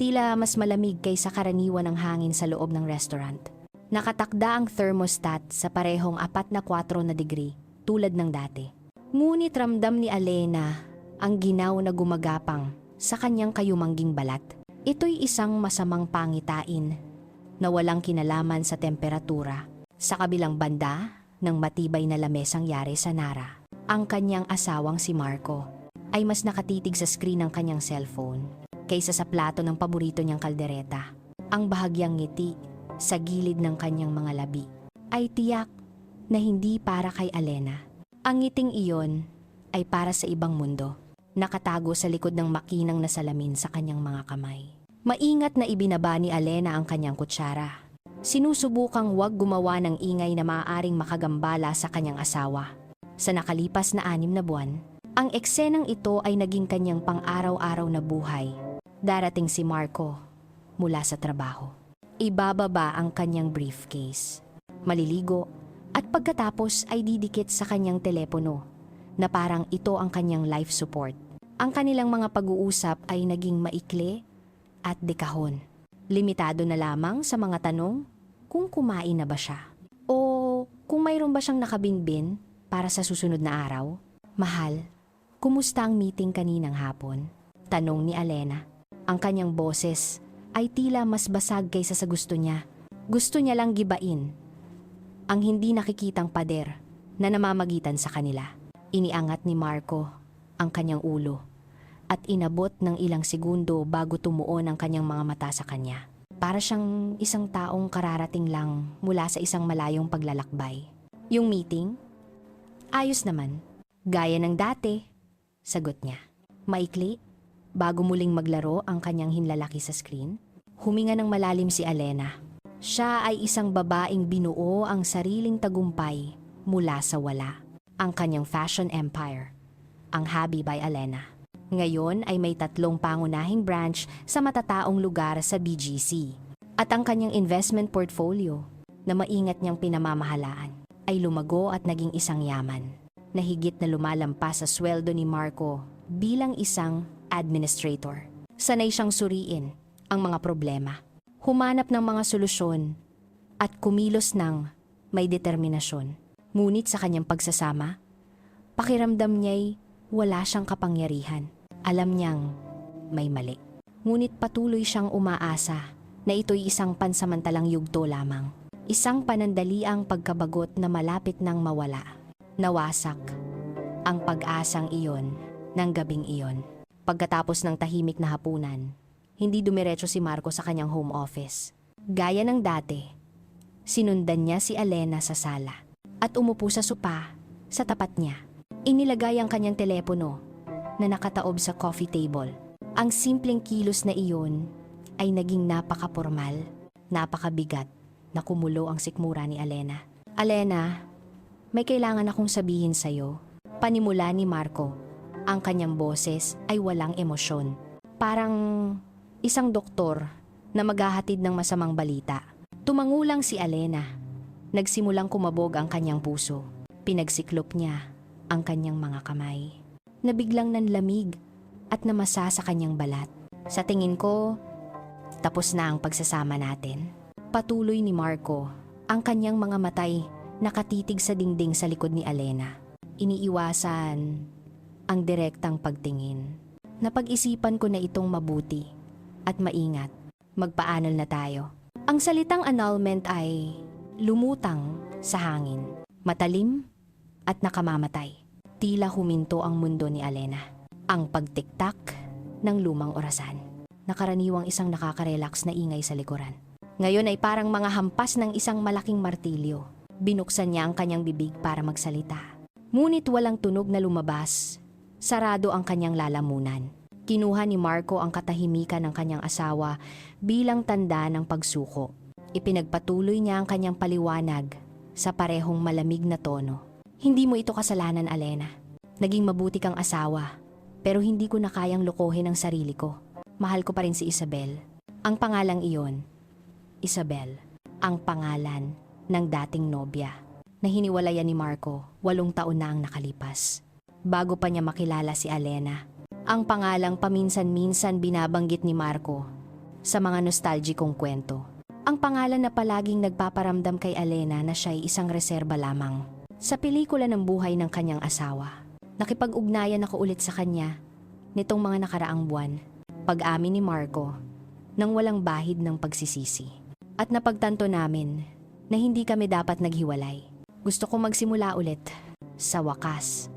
Tila mas malamig kaysa karaniwan ng hangin sa loob ng restaurant. Nakatakda ang thermostat sa parehong 4 na degree tulad ng dati. Ngunit ramdam ni Alena ang ginaw na gumagapang sa kanyang kayumangging balat. Ito'y isang masamang pangitain na walang kinalaman sa temperatura. Sa kabilang banda ng matibay na lamesang yari sa Nara, ang kanyang asawang si Marco ay mas nakatitig sa screen ng kanyang cellphone kaysa sa plato ng paborito niyang kaldereta. Ang bahagyang ngiti sa gilid ng kanyang mga labi ay tiyak na hindi para kay Alena. Ang ngiting iyon ay para sa ibang mundo, nakatago sa likod ng makinang na salamin sa kanyang mga kamay. Maingat na ibinaba ni Alena ang kanyang kutsara. Sinusubukang huwag gumawa ng ingay na maaaring makagambala sa kanyang asawa. Sa nakalipas na 6 na buwan, ang eksenang ito ay naging kanyang pang-araw-araw na buhay. Darating si Marco mula sa trabaho. Ibababa ang kanyang briefcase, maliligo, at pagkatapos ay didikit sa kanyang telepono na parang ito ang kanyang life support. Ang kanilang mga pag-uusap ay naging maikli at dekahon. Limitado na lamang sa mga tanong kung kumain na ba siya o kung mayroon ba siyang nakabinbin para sa susunod na araw. Mahal, kumusta ang meeting kaninang hapon? Tanong ni Alena. Ang kanyang boses ay tila mas basag kaysa sa gusto niya. Gusto niya lang gibain ang hindi nakikitang pader na namamagitan sa kanila. Iniangat ni Marco ang kanyang ulo at inabot ng ilang segundo bago tumuon ang kanyang mga mata sa kanya. Para siyang isang taong kararating lang mula sa isang malayong paglalakbay. Yung meeting? Ayos naman. Gaya ng dati, sagot niya. Maikli, bago muling maglaro ang kanyang hinlalaki sa screen. Huminga ng malalim si Alena. Siya ay isang babaeng binuo ang sariling tagumpay mula sa wala. Ang kanyang fashion empire, ang Habi by Alena. Ngayon ay may 3 pangunahing branch sa matataong lugar sa BGC. At ang kanyang investment portfolio na maingat niyang pinamamahalaan ay lumago at naging isang yaman na higit na lumalampas sa sweldo ni Marco bilang isang administrator. Sanay siyang suriin ang mga problema, humanap ng mga solusyon at kumilos ng may determinasyon. Ngunit sa kanyang pagsasama, pakiramdam niya'y wala siyang kapangyarihan. Alam niyang may mali. Ngunit patuloy siyang umaasa na ito'y isang pansamantalang yugto lamang. Isang panandaliang pagkabagot na malapit nang mawala. Nawasak ang pag-asang iyon ng gabing iyon. Pagkatapos ng tahimik na hapunan, hindi dumiretso si Marco sa kanyang home office. Gaya ng dati, sinundan niya si Alena sa sala at umupo sa sopa sa tapat niya. Inilagay ang kanyang telepono na nakataob sa coffee table. Ang simpleng kilos na iyon ay naging napaka-formal, napakabigat na kumulo ang sikmura ni Alena. Alena, may kailangan akong sabihin sa'yo. Panimula ni Marco. Ang kanyang boses ay walang emosyon. Parang isang doktor na maghahatid ng masamang balita. Tumangulang si Alena. Nagsimulang kumabog ang kanyang puso. Pinagsiklop niya ang kanyang mga kamay. Nabiglang nanlamig at namasa sa kanyang balat. Sa tingin ko, tapos na ang pagsasama natin. Patuloy ni Marco, ang kanyang mga matay nakatitig sa dingding sa likod ni Alena. Iniiwasan ang direktang pagtingin. Napag-isipan ko na itong mabuti at maingat. Magpaanal na tayo. Ang salitang annulment ay lumutang sa hangin, matalim at nakamamatay. Tila huminto ang mundo ni Alena. Ang pagtiktak ng lumang orasan. Nakaraniwang isang nakaka-relax na ingay sa likuran. Ngayon ay parang mga hampas ng isang malaking martilyo. Binuksan niya ang kanyang bibig para magsalita. Ngunit walang tunog na lumabas. Sarado ang kanyang lalamunan. Kinuha ni Marco ang katahimikan ng kanyang asawa bilang tanda ng pagsuko. Ipinagpatuloy niya ang kanyang paliwanag sa parehong malamig na tono. Hindi mo ito kasalanan, Alena. Naging mabuti kang asawa, pero hindi ko na kayang lokohin ang sarili ko. Mahal ko pa rin si Isabel. Ang pangalang iyon, Isabel, ang pangalan ng dating nobya na hiniwalayan ni Marco 8 taon na ang nakalipas. Bago pa niya makilala si Alena, ang pangalang paminsan-minsan binabanggit ni Marco sa mga nostalgikong kwento. Ang pangalan na palaging nagpaparamdam kay Alena na siya'y isang reserba lamang. Sa pelikula ng buhay ng kanyang asawa, nakipag-ugnayan ako ulit sa kanya nitong mga nakaraang buwan. Pag-amin ni Marco, nang walang bahid ng pagsisisi. At napagtanto namin na hindi kami dapat naghiwalay. Gusto kong magsimula ulit. Sa wakas,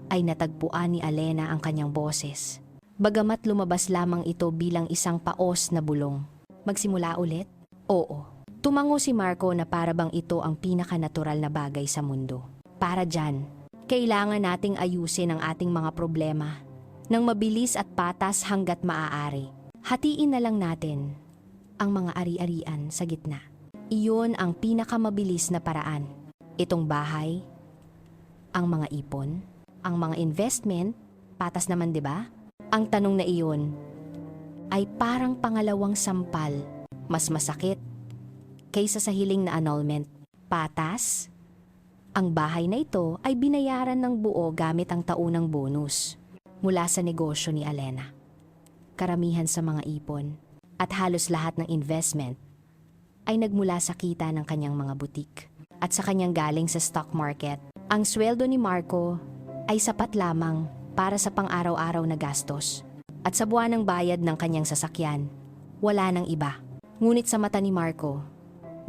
ay natagpuan ni Alena ang kanyang boses. Bagamat lumabas lamang ito bilang isang paos na bulong. Magsimula ulit? Oo. Tumango si Marco na para bang ito ang pinaka-natural na bagay sa mundo. Para dyan, kailangan nating ayusin ang ating mga problema nang mabilis at patas hanggat maaari. Hatiin na lang natin ang mga ari-arian sa gitna. Iyon ang pinakamabilis na paraan. Itong bahay, ang mga ipon, ang mga investment, patas naman 'di ba? Ang tanong na iyon ay parang pangalawang sampal, mas masakit kaysa sa hiling na annulment. Patas? Ang bahay na ito ay binayaran ng buo gamit ang taunang bonus mula sa negosyo ni Alena. Karamihan sa mga ipon at halos lahat ng investment ay nagmula sa kita ng kanyang mga butik at sa kanyang galing sa stock market. Ang sweldo ni Marco ay sapat lamang para sa pang-araw-araw na gastos at sa buwan ng bayad ng kanyang sasakyan, wala nang iba. Ngunit sa mata ni Marco,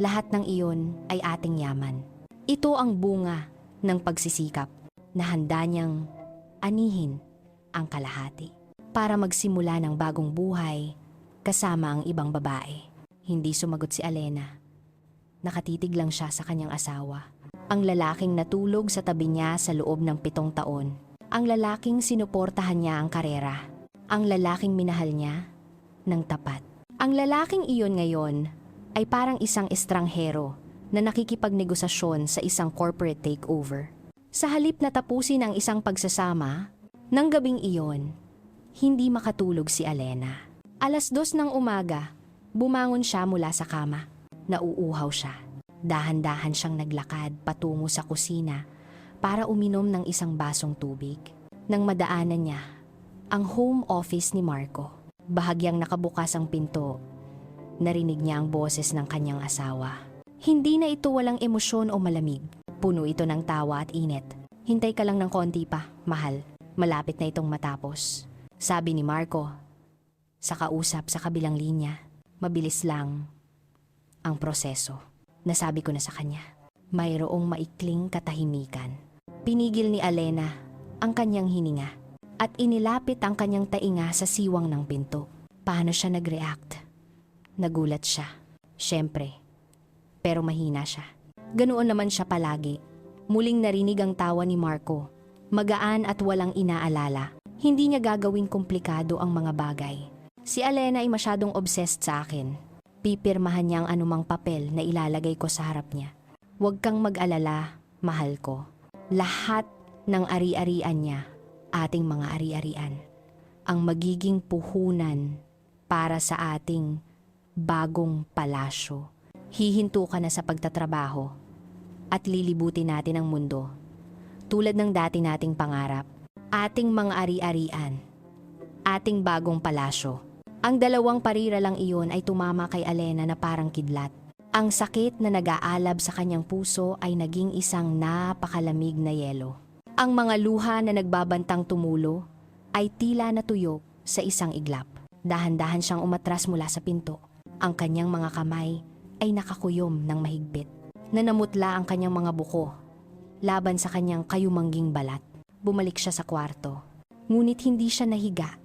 lahat ng iyon ay ating yaman. Ito ang bunga ng pagsisikap na handa niyang anihin ang kalahati para magsimula ng bagong buhay kasama ang ibang babae. Hindi sumagot si Alena. Nakatitig lang siya sa kanyang asawa. Ang lalaking natulog sa tabi niya sa loob ng 7 taon. Ang lalaking sinuportahan niya ang karera. Ang lalaking minahal niya ng tapat. Ang lalaking iyon ngayon ay parang isang estranghero na nakikipagnegosasyon sa isang corporate takeover. Sa halip na tapusin ang isang pagsasama, ng gabing iyon, hindi makatulog si Alena. 2:00 ng umaga, bumangon siya mula sa kama. Nauuhaw siya. Dahan-dahan siyang naglakad patungo sa kusina para uminom ng isang basong tubig. Nang madaanan niya ang home office ni Marco. Bahagyang nakabukas ang pinto, narinig niya ang boses ng kanyang asawa. Hindi na ito walang emosyon o malamig. Puno ito ng tawa at init. Hintay ka lang ng konti pa, mahal. Malapit na itong matapos. Sabi ni Marco, sa kausap sa kabilang linya. Mabilis lang ang proseso. Nasabi ko na sa kanya. Mayroong maikling katahimikan. Pinigil ni Alena ang kanyang hininga at inilapit ang kanyang tainga sa siwang ng pinto. Paano siya nag-react? Nagulat siya. Siyempre. Pero mahina siya. Ganoon naman siya palagi. Muling narinig ang tawa ni Marco. Magaan at walang inaalala. Hindi niya gagawing komplikado ang mga bagay. Si Alena ay masyadong obsessed sa akin. Pipirmahan niya ang anumang papel na ilalagay ko sa harap niya. Huwag kang mag-alala, mahal ko. Lahat ng ari-arian niya, ating mga ari-arian, ang magiging puhunan para sa ating bagong palasyo. Hihinto ka na sa pagtatrabaho at lilibutin natin ang mundo. Tulad ng dati nating pangarap, ating mga ari-arian, ating bagong palasyo. Ang 2 parira lang iyon ay tumama kay Alena na parang kidlat. Ang sakit na nag-aalab sa kanyang puso ay naging isang napakalamig na yelo. Ang mga luha na nagbabantang tumulo ay tila natuyo sa isang iglap. Dahan-dahan siyang umatras mula sa pinto. Ang kanyang mga kamay ay nakakuyom ng mahigpit. Nanamutla ang kanyang mga buko laban sa kanyang kayumangging balat. Bumalik siya sa kwarto. Ngunit hindi siya nahiga.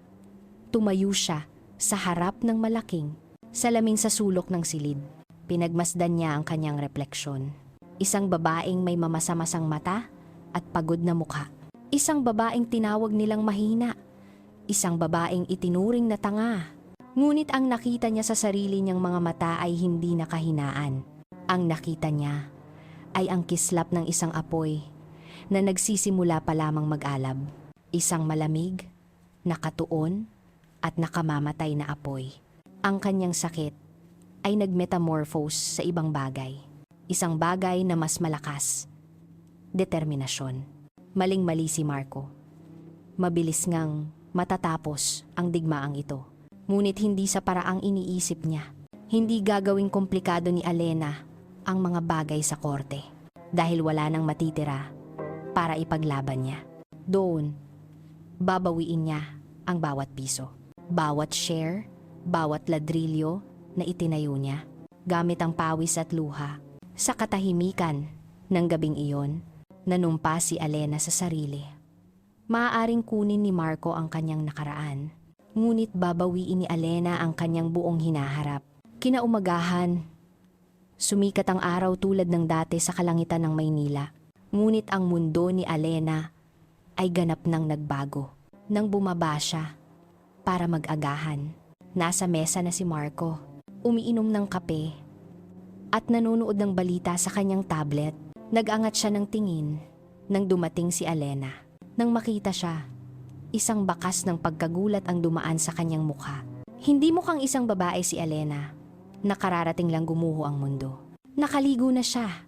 Tumayo siya sa harap ng malaking salamin sa sulok ng silid. Pinagmasdan niya ang kanyang refleksyon. Isang babaeng may mamasa-masang mata at pagod na mukha. Isang babaeng tinawag nilang mahina. Isang babaeng itinuring na tanga. Ngunit ang nakita niya sa sarili niyang mga mata ay hindi nakahinaan. Ang nakita niya ay ang kislap ng isang apoy na nagsisimula pa lamang mag-alab. Isang malamig, nakatuon, at nakamamatay na apoy. Ang kanyang sakit ay nagmetamorphose sa ibang bagay. Isang bagay na mas malakas. Determinasyon. Maling-mali si Marco. Mabilis ngang matatapos ang digmaang ito. Ngunit hindi sa paraang iniisip niya. Hindi gagawing komplikado ni Alena ang mga bagay sa korte dahil wala nang matitira para ipaglaban niya. Doon, babawiin niya ang bawat piso, bawat share, bawat ladrilyo na itinayo niya gamit ang pawis at luha. Sa katahimikan ng gabing iyon, nanumpa si Alena sa sarili. Maaaring kunin ni Marco ang kanyang nakaraan, ngunit babawiin ni Alena ang kanyang buong hinaharap. Kinaumagahan, sumikat ang araw tulad ng dati sa kalangitan ng Maynila. Ngunit ang mundo ni Alena ay ganap nang nagbago. Nang bumaba siya para mag-agahan, nasa mesa na si Marco, umiinom ng kape at nanonood ng balita sa kanyang tablet. Nag-angat siya ng tingin nang dumating si Alena. Nang makita siya, isang bakas ng pagkagulat ang dumaan sa kanyang mukha. Hindi mukhang isang babae si Alena. Nakararating lang gumuho ang mundo. Nakaligo na siya.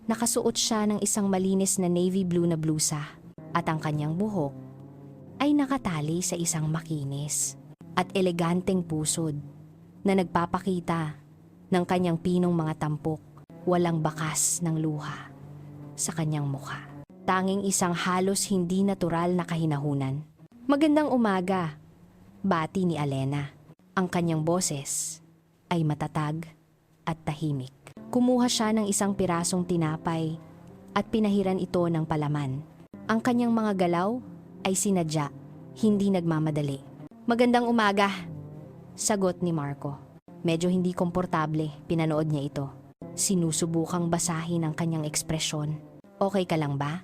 Nakasuot siya ng isang malinis na navy blue na blusa at ang kanyang buhok ay nakatali sa isang makinis at eleganteng pusod na nagpapakita ng kanyang pinong mga tampok. Walang bakas ng luha sa kanyang mukha. Tanging isang halos hindi natural na kahinahunan. Magandang umaga, bati ni Alena. Ang kanyang boses ay matatag at tahimik. Kumuha siya ng isang pirasong tinapay at pinahiran ito ng palaman. Ang kanyang mga galaw ay sinadya, hindi nagmamadali. Magandang umaga, sagot ni Marco. Medyo hindi komportable, pinanood niya ito. Sinusubukang basahin ang kanyang ekspresyon. Okay ka lang ba?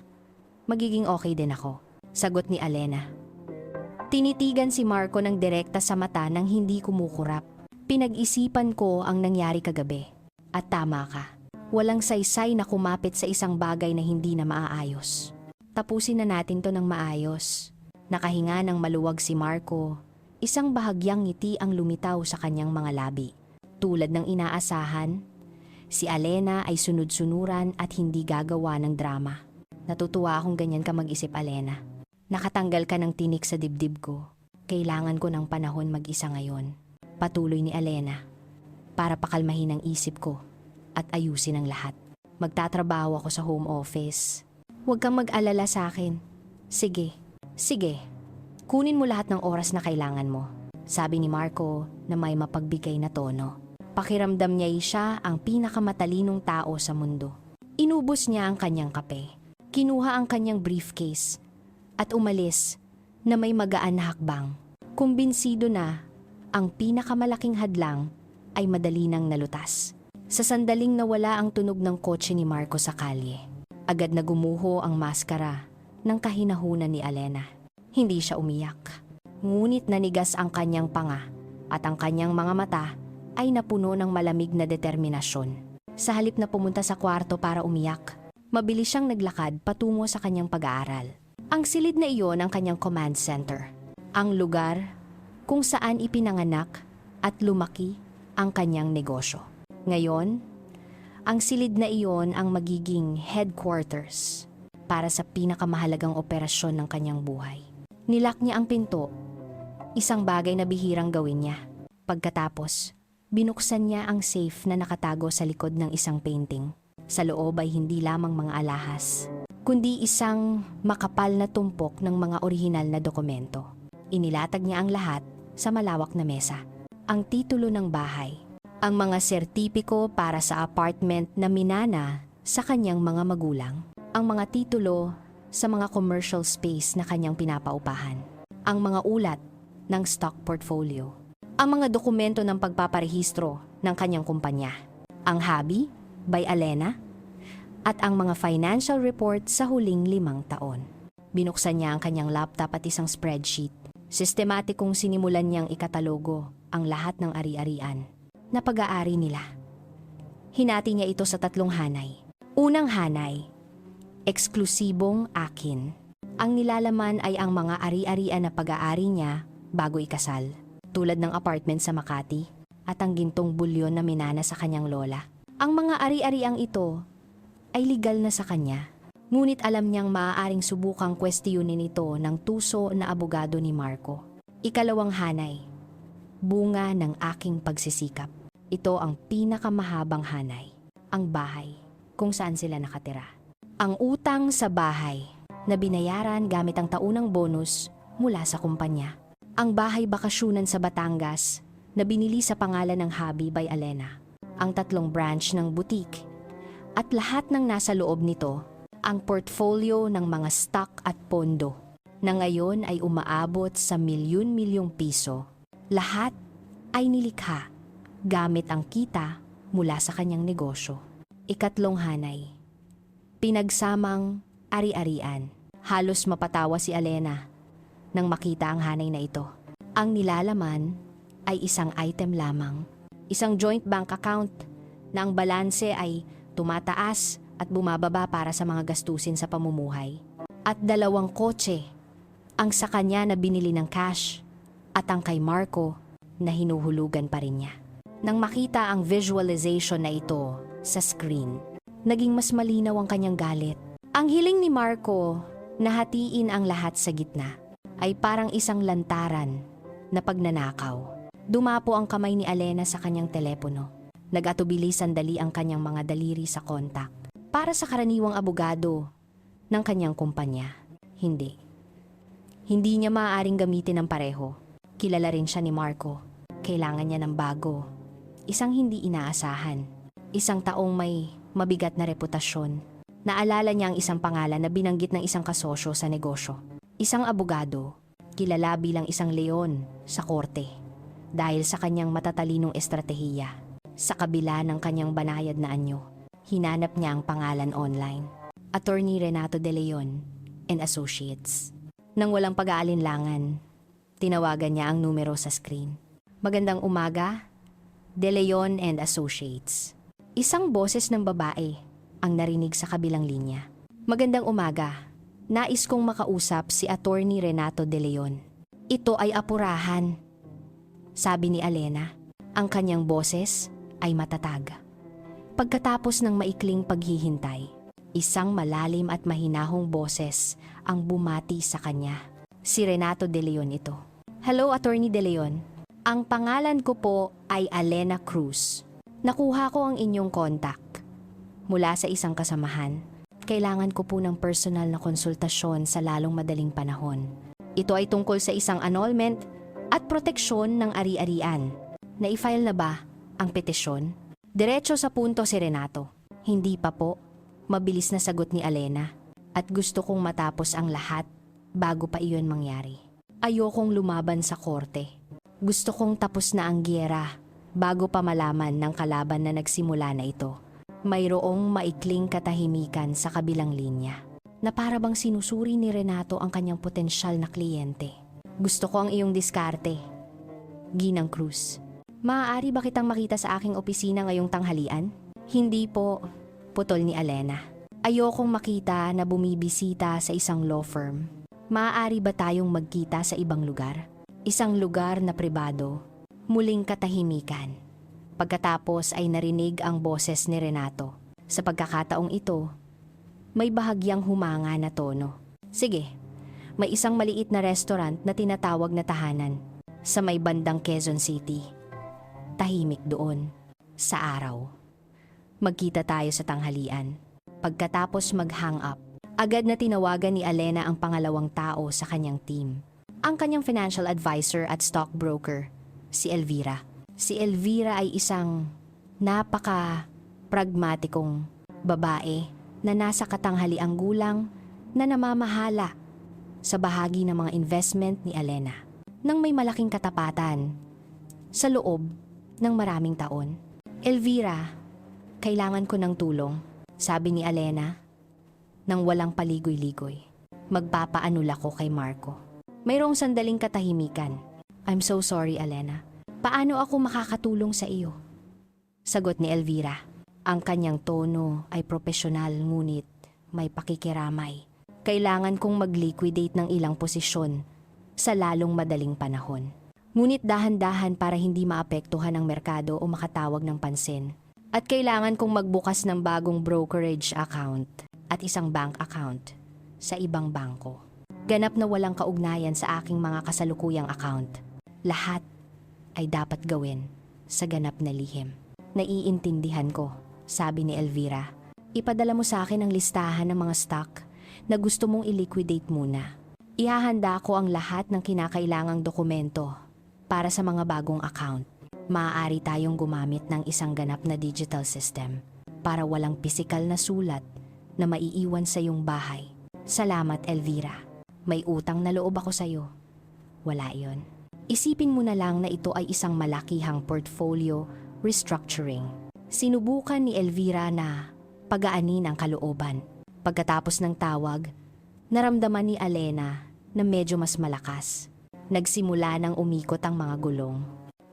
Magiging okay din ako, sagot ni Alena. Tinitigan si Marco ng direkta sa mata nang hindi kumukurap. Pinag-isipan ko ang nangyari kagabi. At tama ka, walang saysay na kumapit sa isang bagay na hindi na maaayos. Tapusin na natin to ng maayos. Nakahinga ng maluwag si Marco. Isang bahagyang ngiti ang lumitaw sa kanyang mga labi. Tulad ng inaasahan, si Alena ay sunod-sunuran at hindi gagawa ng drama. Natutuwa akong ganyan ka mag-isip, Alena. Nakatanggal ka ng tinik sa dibdib ko. Kailangan ko ng panahon mag-isa ngayon. Patuloy ni Alena. Para pakalmahin ang isip ko at ayusin ang lahat. Magtatrabaho ako sa home office. Huwag kang mag-alala sa akin. Sige. Kunin mo lahat ng oras na kailangan mo, sabi ni Marco na may mapagbigay na tono. Pakiramdam niya siya ang pinakamatalinong tao sa mundo. Inubos niya ang kanyang kape. Kinuha ang kanyang briefcase at umalis na may magaan na hakbang. Kumbinsido na ang pinakamalaking hadlang ay madali nang nalutas. Sa sandaling nawala ang tunog ng kotse ni Marco sa kalye, agad na gumuho ang maskara ng kahinahunan ni Alena. Hindi siya umiyak, ngunit nanigas ang kanyang panga at ang kanyang mga mata ay napuno ng malamig na determinasyon. Sa halip na pumunta sa kwarto para umiyak, mabilis siyang naglakad patungo sa kanyang pag-aaral. Ang silid na iyon ang kanyang command center, ang lugar kung saan ipinanganak at lumaki ang kanyang negosyo. Ngayon, ang silid na iyon ang magiging headquarters para sa pinakamahalagang operasyon ng kanyang buhay. Nilak niya ang pinto, isang bagay na bihirang gawin niya. Pagkatapos, binuksan niya ang safe na nakatago sa likod ng isang painting. Sa loob ay hindi lamang mga alahas, kundi isang makapal na tumpok ng mga orihinal na dokumento. Inilatag niya ang lahat sa malawak na mesa. Ang titulo ng bahay, ang mga sertipiko para sa apartment na minana sa kanyang mga magulang, ang mga titulo sa mga commercial space na kanyang pinapaupahan, ang mga ulat ng stock portfolio, ang mga dokumento ng pagpaparehistro ng kanyang kumpanya, ang hobby by Alena, at ang mga financial report sa huling 5 taon. Binuksan niya ang kanyang laptop at isang spreadsheet. Sistematikong sinimulan niyang ikatalogo ang lahat ng ari-arian na pag-aari nila. Hinati niya ito sa 3 hanay. Unang hanay, eksklusibong akin. Ang nilalaman ay ang mga ari-arian na pag-aari niya bago ikasal, tulad ng apartment sa Makati at ang gintong bulyon na minana sa kanyang lola. Ang mga ari-ariang ito ay legal na sa kanya, ngunit alam niyang maaaring subukang kwestiyonin ito ng tuso na abogado ni Marco. Ikalawang hanay, bunga ng aking pagsisikap. Ito ang pinakamahabang hanay, ang bahay kung saan sila nakatira. Ang utang sa bahay na binayaran gamit ang taunang bonus mula sa kumpanya. Ang bahay bakasyunan sa Batangas na binili sa pangalan ng Hobby by Alena. Ang 3 branch ng boutique at lahat ng nasa loob nito, ang portfolio ng mga stock at pondo na ngayon ay umaabot sa milyon-milyong piso. Lahat ay nilikha gamit ang kita mula sa kanyang negosyo. 4 hanay. Pinagsamang ari-arian. Halos mapatawa si Alena nang makita ang hanay na ito. Ang nilalaman ay isang item lamang. Isang joint bank account na ang balanse ay tumataas at bumababa para sa mga gastusin sa pamumuhay. At 2 kotse, ang sa kanya na binili ng cash at ang kay Marco na hinuhulugan pa rin niya. Nang makita ang visualization na ito sa screen, naging mas malinaw ang kanyang galit. Ang hiling ni Marco na hatiin ang lahat sa gitna ay parang isang lantaran na pagnanakaw. Dumapo ang kamay ni Alena sa kanyang telepono. Nag-atubili sandali ang kanyang mga daliri sa kontak. Para sa karaniwang abogado ng kanyang kumpanya, hindi. Hindi niya maaaring gamitin ng pareho. Kilala rin siya ni Marco. Kailangan niya ng bago. Isang hindi inaasahan. Isang taong may mabigat na reputasyon. Naalala niya ang isang pangalan na binanggit ng isang kasosyo sa negosyo. Isang abogado, kilala bilang isang leon sa korte. Dahil sa kanyang matatalinong estratehiya. Sa kabila ng kanyang banayad na anyo, hinanap niya ang pangalan online. Attorney Renato De Leon and Associates. Nang walang pag-aalinlangan, tinawagan niya ang numero sa screen. Magandang umaga, De Leon and Associates. Isang boses ng babae ang narinig sa kabilang linya. Magandang umaga, nais kong makausap si Attorney Renato De Leon. Ito ay apurahan, sabi ni Alena. Ang kanyang boses ay matatag. Pagkatapos ng maikling paghihintay, isang malalim at mahinahong boses ang bumati sa kanya. Si Renato De Leon ito. Hello, Attorney De Leon. Ang pangalan ko po ay Alena Cruz. Nakuha ko ang inyong contact mula sa isang kasamahan. Kailangan ko po ng personal na konsultasyon sa lalong madaling panahon. Ito ay tungkol sa isang annulment at proteksyon ng ari-arian. Na-i-file na ba ang petisyon? Diretso sa punto si Renato. Hindi pa po. Mabilis na sagot ni Alena. At gusto kong matapos ang lahat bago pa iyon mangyari. Ayokong lumaban sa korte. Gusto kong tapos na ang giyera bago pa malaman ng kalaban na nagsimula na ito. Mayroong maikling katahimikan sa kabilang linya na para bang sinusuri ni Renato ang kanyang potensyal na kliyente. Gusto ko ang iyong diskarte, Ginang Cruz. Maaari ba kitang makita sa aking opisina ngayong tanghalian? Hindi po, putol ni Alena. Ayokong makita na bumibisita sa isang law firm. Maaari ba tayong magkita sa ibang lugar? Isang lugar na pribado. Muling katahimikan. Pagkatapos ay narinig ang boses ni Renato. Sa pagkakataong ito, may bahagyang humanga na tono. Sige, may isang maliit na restaurant na tinatawag na tahanan sa may bandang Quezon City. Tahimik doon, sa araw. Magkita tayo sa tanghalian. Pagkatapos mag-hang up, agad na tinawagan ni Alena ang pangalawang tao sa kanyang team. Ang kanyang financial advisor at stockbroker, si Elvira. Si Elvira ay isang napaka-pragmatikong babae na nasa katanghaliang gulang na namamahala sa bahagi ng mga investment ni Alena. Nang may malaking katapatan sa loob ng maraming taon. Elvira, kailangan ko ng tulong, sabi ni Alena nang walang paligoy-ligoy. Magpapaanul ako kay Marco. Mayroong sandaling katahimikan. I'm so sorry, Alena. Paano ako makakatulong sa iyo? Sagot ni Elvira. Ang kanyang tono ay propesyonal ngunit may pakikiramay. Kailangan kong mag-liquidate ng ilang posisyon sa lalong madaling panahon. Ngunit dahan-dahan para hindi maapektuhan ang merkado o makatawag ng pansin. At kailangan kong magbukas ng bagong brokerage account at isang bank account sa ibang bangko. Ganap na walang kaugnayan sa aking mga kasalukuyang account. Lahat ay dapat gawin sa ganap na lihim. Naiintindihan ko, sabi ni Elvira. Ipadala mo sa akin ang listahan ng mga stock na gusto mong i-liquidate muna. Ihahanda ko ang lahat ng kinakailangang dokumento para sa mga bagong account. Maaari tayong gumamit ng isang ganap na digital system para walang pisikal na sulat na maiiwan sa iyong bahay. Salamat, Elvira. May utang na loob ako sa'yo. Wala yon. Isipin mo na lang na ito ay isang malakihang portfolio restructuring. Sinubukan ni Elvira na pagaanin ang kalooban. Pagkatapos ng tawag, naramdaman ni Alena na medyo mas malakas. Nagsimula nang umikot ang mga gulong.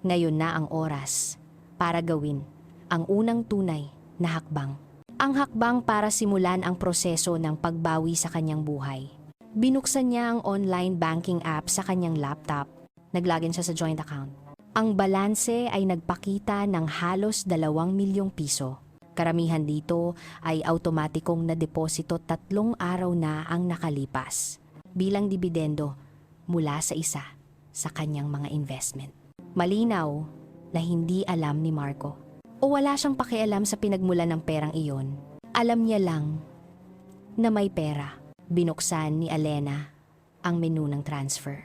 Ngayon na ang oras para gawin ang unang tunay na hakbang. Ang hakbang para simulan ang proseso ng pagbawi sa kanyang buhay. Binuksan niya ang online banking app sa kanyang laptop. Naglogin siya sa joint account. Ang balanse ay nagpakita ng halos 2 milyong piso. Karamihan dito ay automatikong na-deposito 3 araw na ang nakalipas bilang dibidendo mula sa isa sa kanyang mga investment. Malinaw na hindi alam ni Marco o wala siyang pakialam sa pinagmulan ng perang iyon. Alam niya lang na may pera. Binuksan ni Alena ang menu ng transfer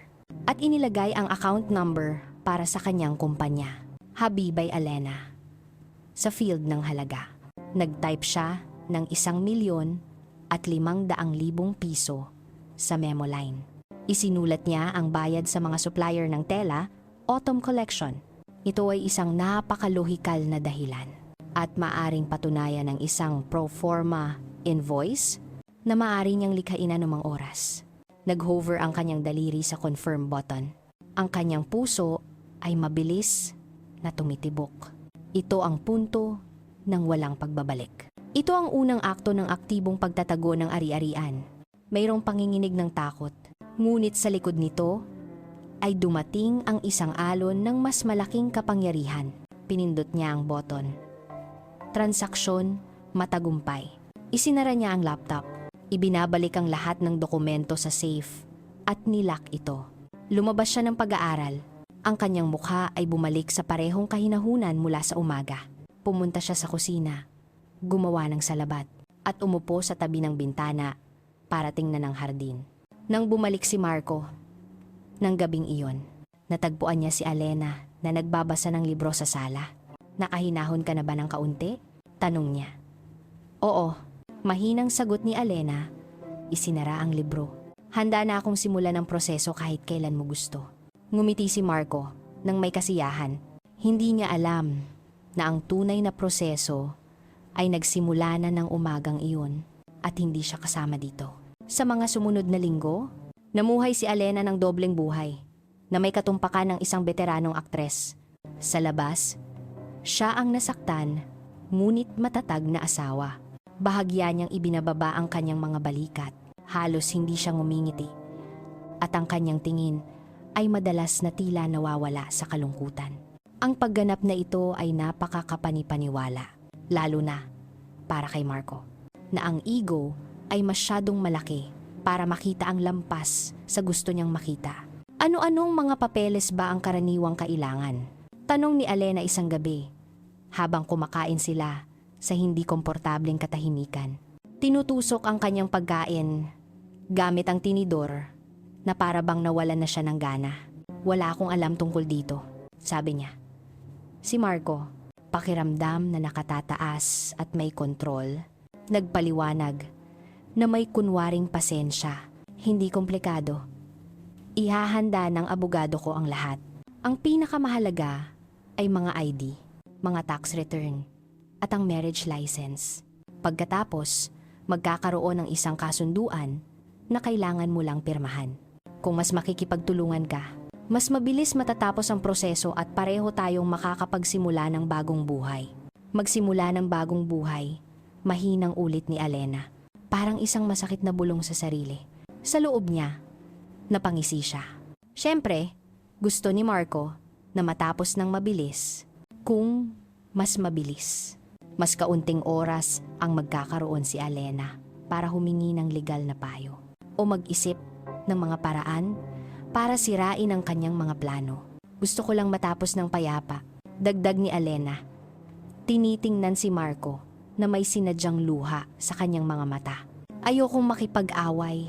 at inilagay ang account number para sa kanyang kumpanya, Habibay Alena, sa field ng halaga. Nag-type siya ng 1,500,000 piso sa memo line. Isinulat niya ang bayad sa mga supplier ng tela, autumn collection. Ito ay isang napakalohikal na dahilan at maaring patunayan ng isang pro forma invoice na maaari niyang likhain anumang oras. Nag-hover ang kanyang daliri sa confirm button. Ang kanyang puso ay mabilis na tumitibok. Ito ang punto ng walang pagbabalik. Ito ang unang akto ng aktibong pagtatago ng ari-arian. Mayroong panginginig ng takot. Ngunit sa likod nito ay dumating ang isang alon ng mas malaking kapangyarihan. Pinindot niya ang button. Transaksyon matagumpay. Isinara niya ang laptop. Ibinabalik ang lahat ng dokumento sa safe at nilock ito. Lumabas siya ng pag-aaral. Ang kanyang mukha ay bumalik sa parehong kahinahunan mula sa umaga. Pumunta siya sa kusina, gumawa ng salabat, at umupo sa tabi ng bintana para tingnan ang hardin. Nang bumalik si Marco, ng gabing iyon, natagpuan niya si Alena na nagbabasa ng libro sa sala. Nakahinahon ka na ba ng kaunti? Tanong niya. Oo, mahinang sagot ni Alena. Isinara ang libro. Handa na akong simulan ang proseso kahit kailan mo gusto. Ngumiti si Marco nang may kasiyahan. Hindi niya alam na ang tunay na proseso ay nagsimula na ng umagang iyon at hindi siya kasama dito. Sa mga sumunod na linggo, namuhay si Alena ng dobleng buhay na may katumpakan ng isang veteranong aktres. Sa labas, siya ang nasaktan ngunit matatag na asawa. Bahagya niyang ibinababa ang kanyang mga balikat. Halos hindi siya ngumingiti. At ang kanyang tingin ay madalas na tila nawawala sa kalungkutan. Ang pagganap na ito ay napakakapanipaniwala, lalo na para kay Marco, na ang ego ay masyadong malaki para makita ang lampas sa gusto niyang makita. Ano-anong mga papeles ba ang karaniwang kailangan? Tanong ni Alena isang gabi, habang kumakain sila sa hindi komportableng katahimikan. Tinutusok ang kanyang pagkain gamit ang tinidor na para bang nawalan na siya ng gana. Wala akong alam tungkol dito, sabi niya. Si Marco, pakiramdam na nakatataas at may kontrol, nagpaliwanag na may kunwaring pasensya, hindi komplikado. Ihahanda ng abogado ko ang lahat. Ang pinakamahalaga ay mga ID, mga tax return, at ang marriage license. Pagkatapos, magkakaroon ng isang kasunduan na kailangan mo lang pirmahan. Kung mas makikipagtulungan ka, mas mabilis matatapos ang proseso at pareho tayong makakapagsimula ng bagong buhay. Magsimula ng bagong buhay, mahinang ulit ni Alena. Parang isang masakit na bulong sa sarili. Sa loob niya, napangisi siya. Siyempre, gusto ni Marco na matapos ng mabilis kung mas mabilis. Mas kaunting oras ang magkakaroon si Alena para humingi ng legal na payo o mag-isip ng mga paraan para sirain ang kanyang mga plano. Gusto ko lang matapos ng payapa. Dagdag ni Alena. Tinitingnan si Marco na may sinadyang luha sa kanyang mga mata. Ayokong makipag-away.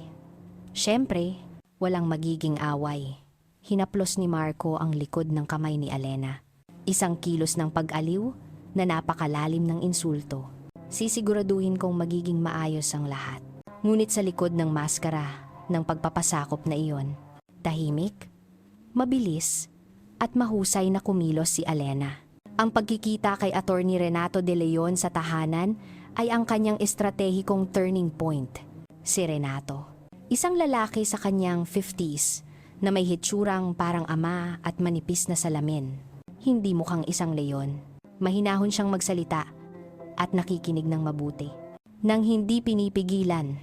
Siyempre, walang magiging away. Hinaplos ni Marco ang likod ng kamay ni Alena. Isang kilos ng pag-aliw na napakalalim ng insulto. Sisiguraduhin kong magiging maayos ang lahat. Ngunit sa likod ng maskara ng pagpapasakop na iyon, tahimik, mabilis, at mahusay na kumilos si Alena. Ang pagkikita kay Attorney Renato de Leon sa tahanan ay ang kanyang estratehikong turning point. Si Renato, isang lalaki sa kanyang 50s na may hitsurang parang ama at manipis na salamin. Hindi mukhang isang leon. Mahinahon siyang magsalita at nakikinig ng mabuti. Nang hindi pinipigilan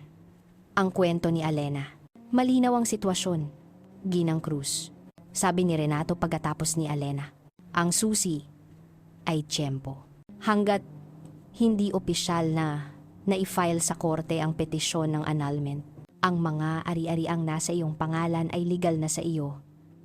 ang kwento ni Alena. Malinaw ang sitwasyon. Ginang Cruz. Sabi ni Renato pagkatapos ni Alena. Ang susi ay tiyempo. Hanggat hindi opisyal na i-file sa korte ang petisyon ng annulment, ang mga ari-ariang nasa iyong pangalan ay legal na sa iyo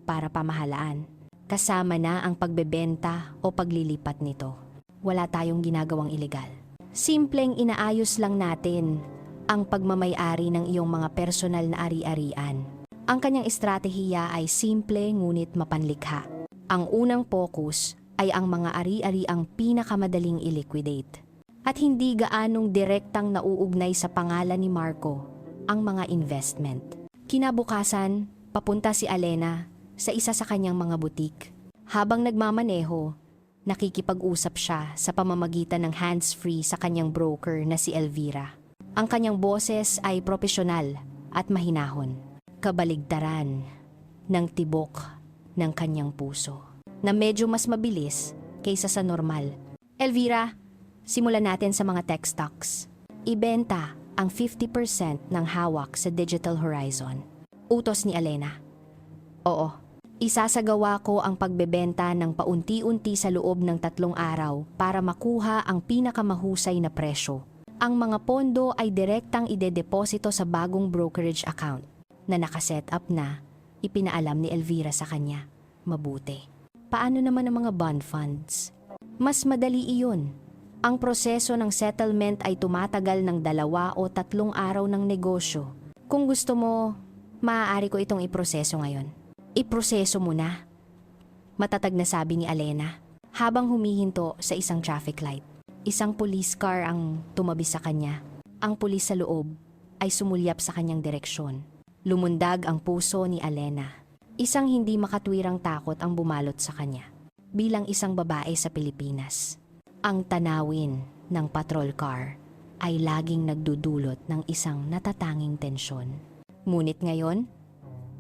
para pamahalaan. Kasama na ang pagbebenta o paglilipat nito. Wala tayong ginagawang ilegal. Simpleng inaayos lang natin ang pagmamay-ari ng iyong mga personal na ari-arian. Ang kanyang estratehiya ay simple ngunit mapanlikha. Ang unang focus ay ang mga ari-ariang pinakamadaling i-liquidate. At hindi gaanong direktang nauugnay sa pangalan ni Marco ang mga investment. Kinabukasan, papunta si Alena sa isa sa kanyang mga butik. Habang nagmamaneho, nakikipag-usap siya sa pamamagitan ng hands-free sa kanyang broker na si Elvira. Ang kanyang boses ay propesyonal at mahinahon. Kabaligtaran ng tibok ng kanyang puso na medyo mas mabilis kaysa sa normal. Elvira, simulan natin sa mga tech stocks. Ibenta ang 50% ng hawak sa Digital Horizon. Utos ni Alena. Oo, isasagawa ko ang pagbebenta ng paunti-unti sa loob ng 3 araw para makuha ang pinakamahusay na presyo. Ang mga pondo ay direktang idedeposito sa bagong brokerage account na nakaset up na, ipinaalam ni Elvira sa kanya. Mabuti. Paano naman ang mga bond funds? Mas madali iyon. Ang proseso ng settlement ay tumatagal ng 2 o 3 araw ng negosyo. Kung gusto mo, maaari ko itong iproseso ngayon. Iproseso mo na. Matatag na sabi ni Alena habang humihinto sa isang traffic light. Isang police car ang tumabi sa kanya. Ang pulis sa loob ay sumulyap sa kanyang direksyon. Lumundag ang puso ni Alena. Isang hindi makatwirang takot ang bumalot sa kanya. Bilang isang babae sa Pilipinas, ang tanawin ng patrol car ay laging nagdudulot ng isang natatanging tensyon. Ngunit ngayon,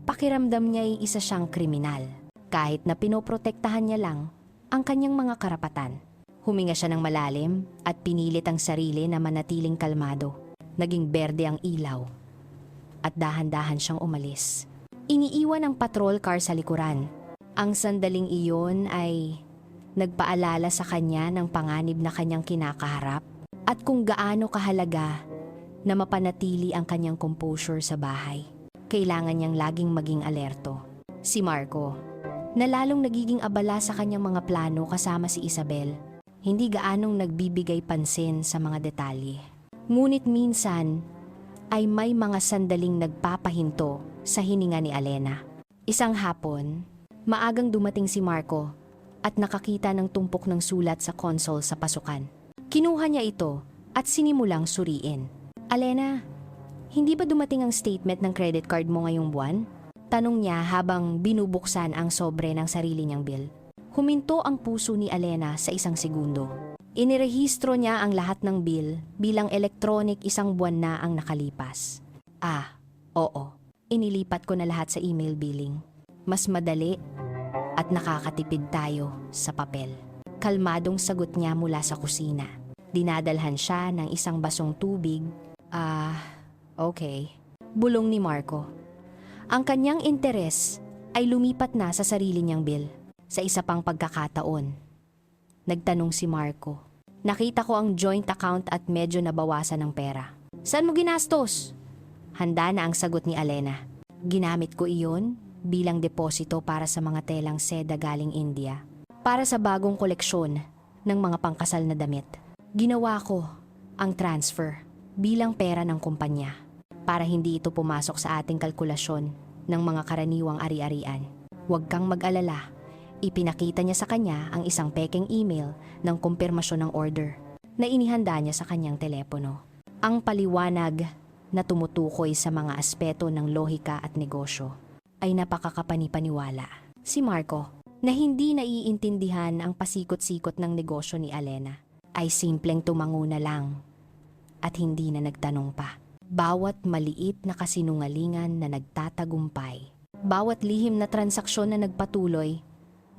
pakiramdam niya ay isa siyang kriminal. Kahit na pinoprotektahan niya lang ang kanyang mga karapatan. Huminga siya ng malalim at pinilit ang sarili na manatiling kalmado. Naging berde ang ilaw at dahan-dahan siyang umalis. Iniiwan ang patrol car sa likuran. Ang sandaling iyon ay nagpaalala sa kanya ng panganib na kanyang kinakaharap at kung gaano kahalaga na mapanatili ang kanyang composure sa bahay. Kailangan niyang laging maging alerto. Si Marco, na lalong nagiging abala sa kanyang mga plano kasama si Isabel, hindi gaanong nagbibigay pansin sa mga detalye. Ngunit minsan ay may mga sandaling nagpapahinto sa hininga ni Alena. Isang hapon, maagang dumating si Marco at nakakita ng tumpok ng sulat sa console sa pasukan. Kinuha niya ito at sinimulang suriin. Alena, hindi ba dumating ang statement ng credit card mo ngayong buwan? Tanong niya habang binubuksan ang sobre ng sarili niyang bill. Huminto ang puso ni Alena sa isang segundo. Inirehistro niya ang lahat ng bill bilang electronic 1 buwan na ang nakalipas. Oo. Inilipat ko na lahat sa email billing. Mas madali at nakakatipid tayo sa papel. Kalmadong sagot niya mula sa kusina. Dinadalhan siya ng isang basong tubig. Okay. Bulong ni Marco. Ang kanyang interes ay lumipat na sa sarili niyang bill. Sa isa pang pagkakataon, nagtanong si Marco. Nakita ko ang joint account at medyo nabawasan ng pera. Saan mo ginastos? Handa na ang sagot ni Alena. Ginamit ko iyon bilang deposito para sa mga telang seda galing India, para sa bagong koleksyon ng mga pangkasal na damit. Ginawa ko ang transfer bilang pera ng kumpanya para hindi ito pumasok sa ating kalkulasyon ng mga karaniwang ari-arian. Huwag kang mag-alala. Ipinakita niya sa kanya ang isang pekeng email ng kumpirmasyon ng order na inihanda niya sa kanyang telepono. Ang paliwanag na tumutukoy sa mga aspeto ng lohika at negosyo ay napakakapani-paniwala. Si Marco, na hindi naiintindihan ang pasikot-sikot ng negosyo ni Alena, ay simpleng tumango na lang at hindi na nagtanong pa. Bawat maliit na kasinungalingan na nagtatagumpay, bawat lihim na transaksyon na nagpatuloy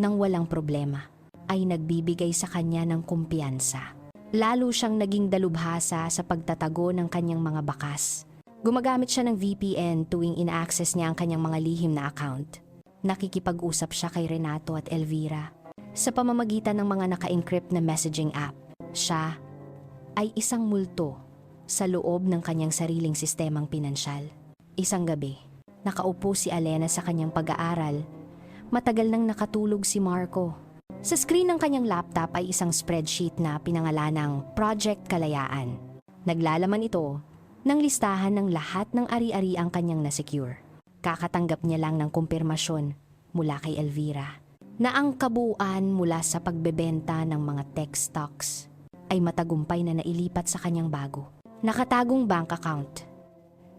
nang walang problema, ay nagbibigay sa kanya ng kumpiyansa. Lalo siyang naging dalubhasa sa pagtatago ng kanyang mga bakas. Gumagamit siya ng VPN tuwing ina-access niya ang kanyang mga lihim na account. Nakikipag-usap siya kay Renato at Elvira sa pamamagitan ng mga naka-encrypt na messaging app. Siya ay isang multo sa loob ng kanyang sariling sistemang pinansyal. Isang gabi, nakaupo si Alena sa kanyang pag-aaral. Matagal nang nakatulog si Marco. Sa screen ng kanyang laptop ay isang spreadsheet na pinangalanang Project Kalayaan. Naglalaman ito ng listahan ng lahat ng ari-ari ang kanyang na-secure. Kakatanggap niya lang ng kumpirmasyon mula kay Elvira na ang kabuuan mula sa pagbebenta ng mga tech stocks ay matagumpay na nailipat sa kanyang bago. Nakatagong bank account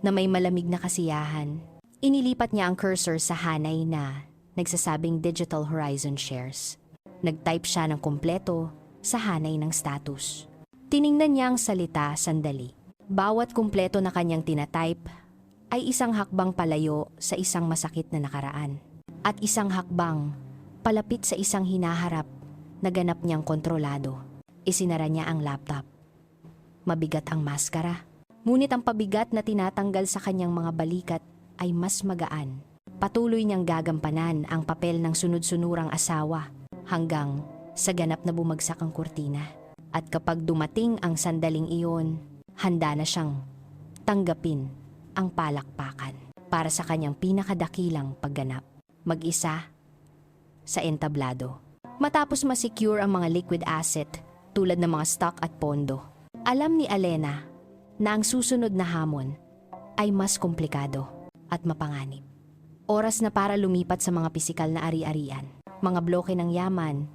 na may malamig na kasiyahan. Inilipat niya ang cursor sa hanay na nagsasabing Digital Horizon Shares. Nag-type siya ng kumpleto sa hanay ng status. Tiningnan niya ang salita sandali. Bawat kumpleto na kanyang tinatype ay isang hakbang palayo sa isang masakit na nakaraan. At isang hakbang palapit sa isang hinaharap na ganap niyang kontrolado. Isinara niya ang laptop. Mabigat ang maskara. Ngunit ang pabigat na tinatanggal sa kanyang mga balikat ay mas magaan. Patuloy niyang gagampanan ang papel ng sunod-sunurang asawa hanggang sa ganap na bumagsak ang kurtina. At kapag dumating ang sandaling iyon, handa na siyang tanggapin ang palakpakan para sa kanyang pinakadakilang pagganap. Mag-isa sa entablado. Matapos masecure ang mga liquid asset tulad ng mga stock at pondo, alam ni Alena na ang susunod na hamon ay mas komplikado at mapanganib. Oras na para lumipat sa mga pisikal na ari-arian, mga bloke ng yaman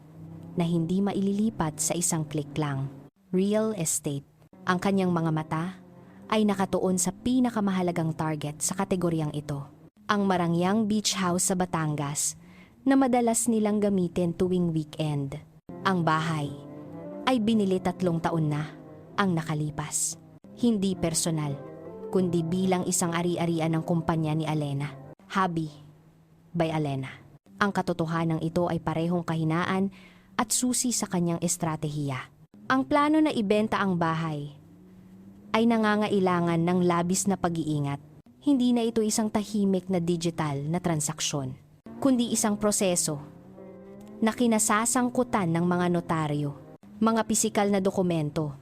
na hindi maililipat sa isang click lang. Real estate. Ang kanyang mga mata ay nakatuon sa pinakamahalagang target sa kategoryang ito. Ang marangyang beach house sa Batangas na madalas nilang gamitin tuwing weekend. Ang bahay ay binili 3 taon na ang nakalipas. Hindi personal, kundi bilang isang ari-arian ng kumpanya ni Alena. Hobby by Alena. Ang katotohanan ito ay parehong kahinaan at susi sa kanyang estratehiya. Ang plano na ibenta ang bahay ay nangangailangan ng labis na pag-iingat. Hindi na ito isang tahimik na digital na transaksyon, kundi isang proseso na kinasasangkutan ng mga notaryo, mga pisikal na dokumento,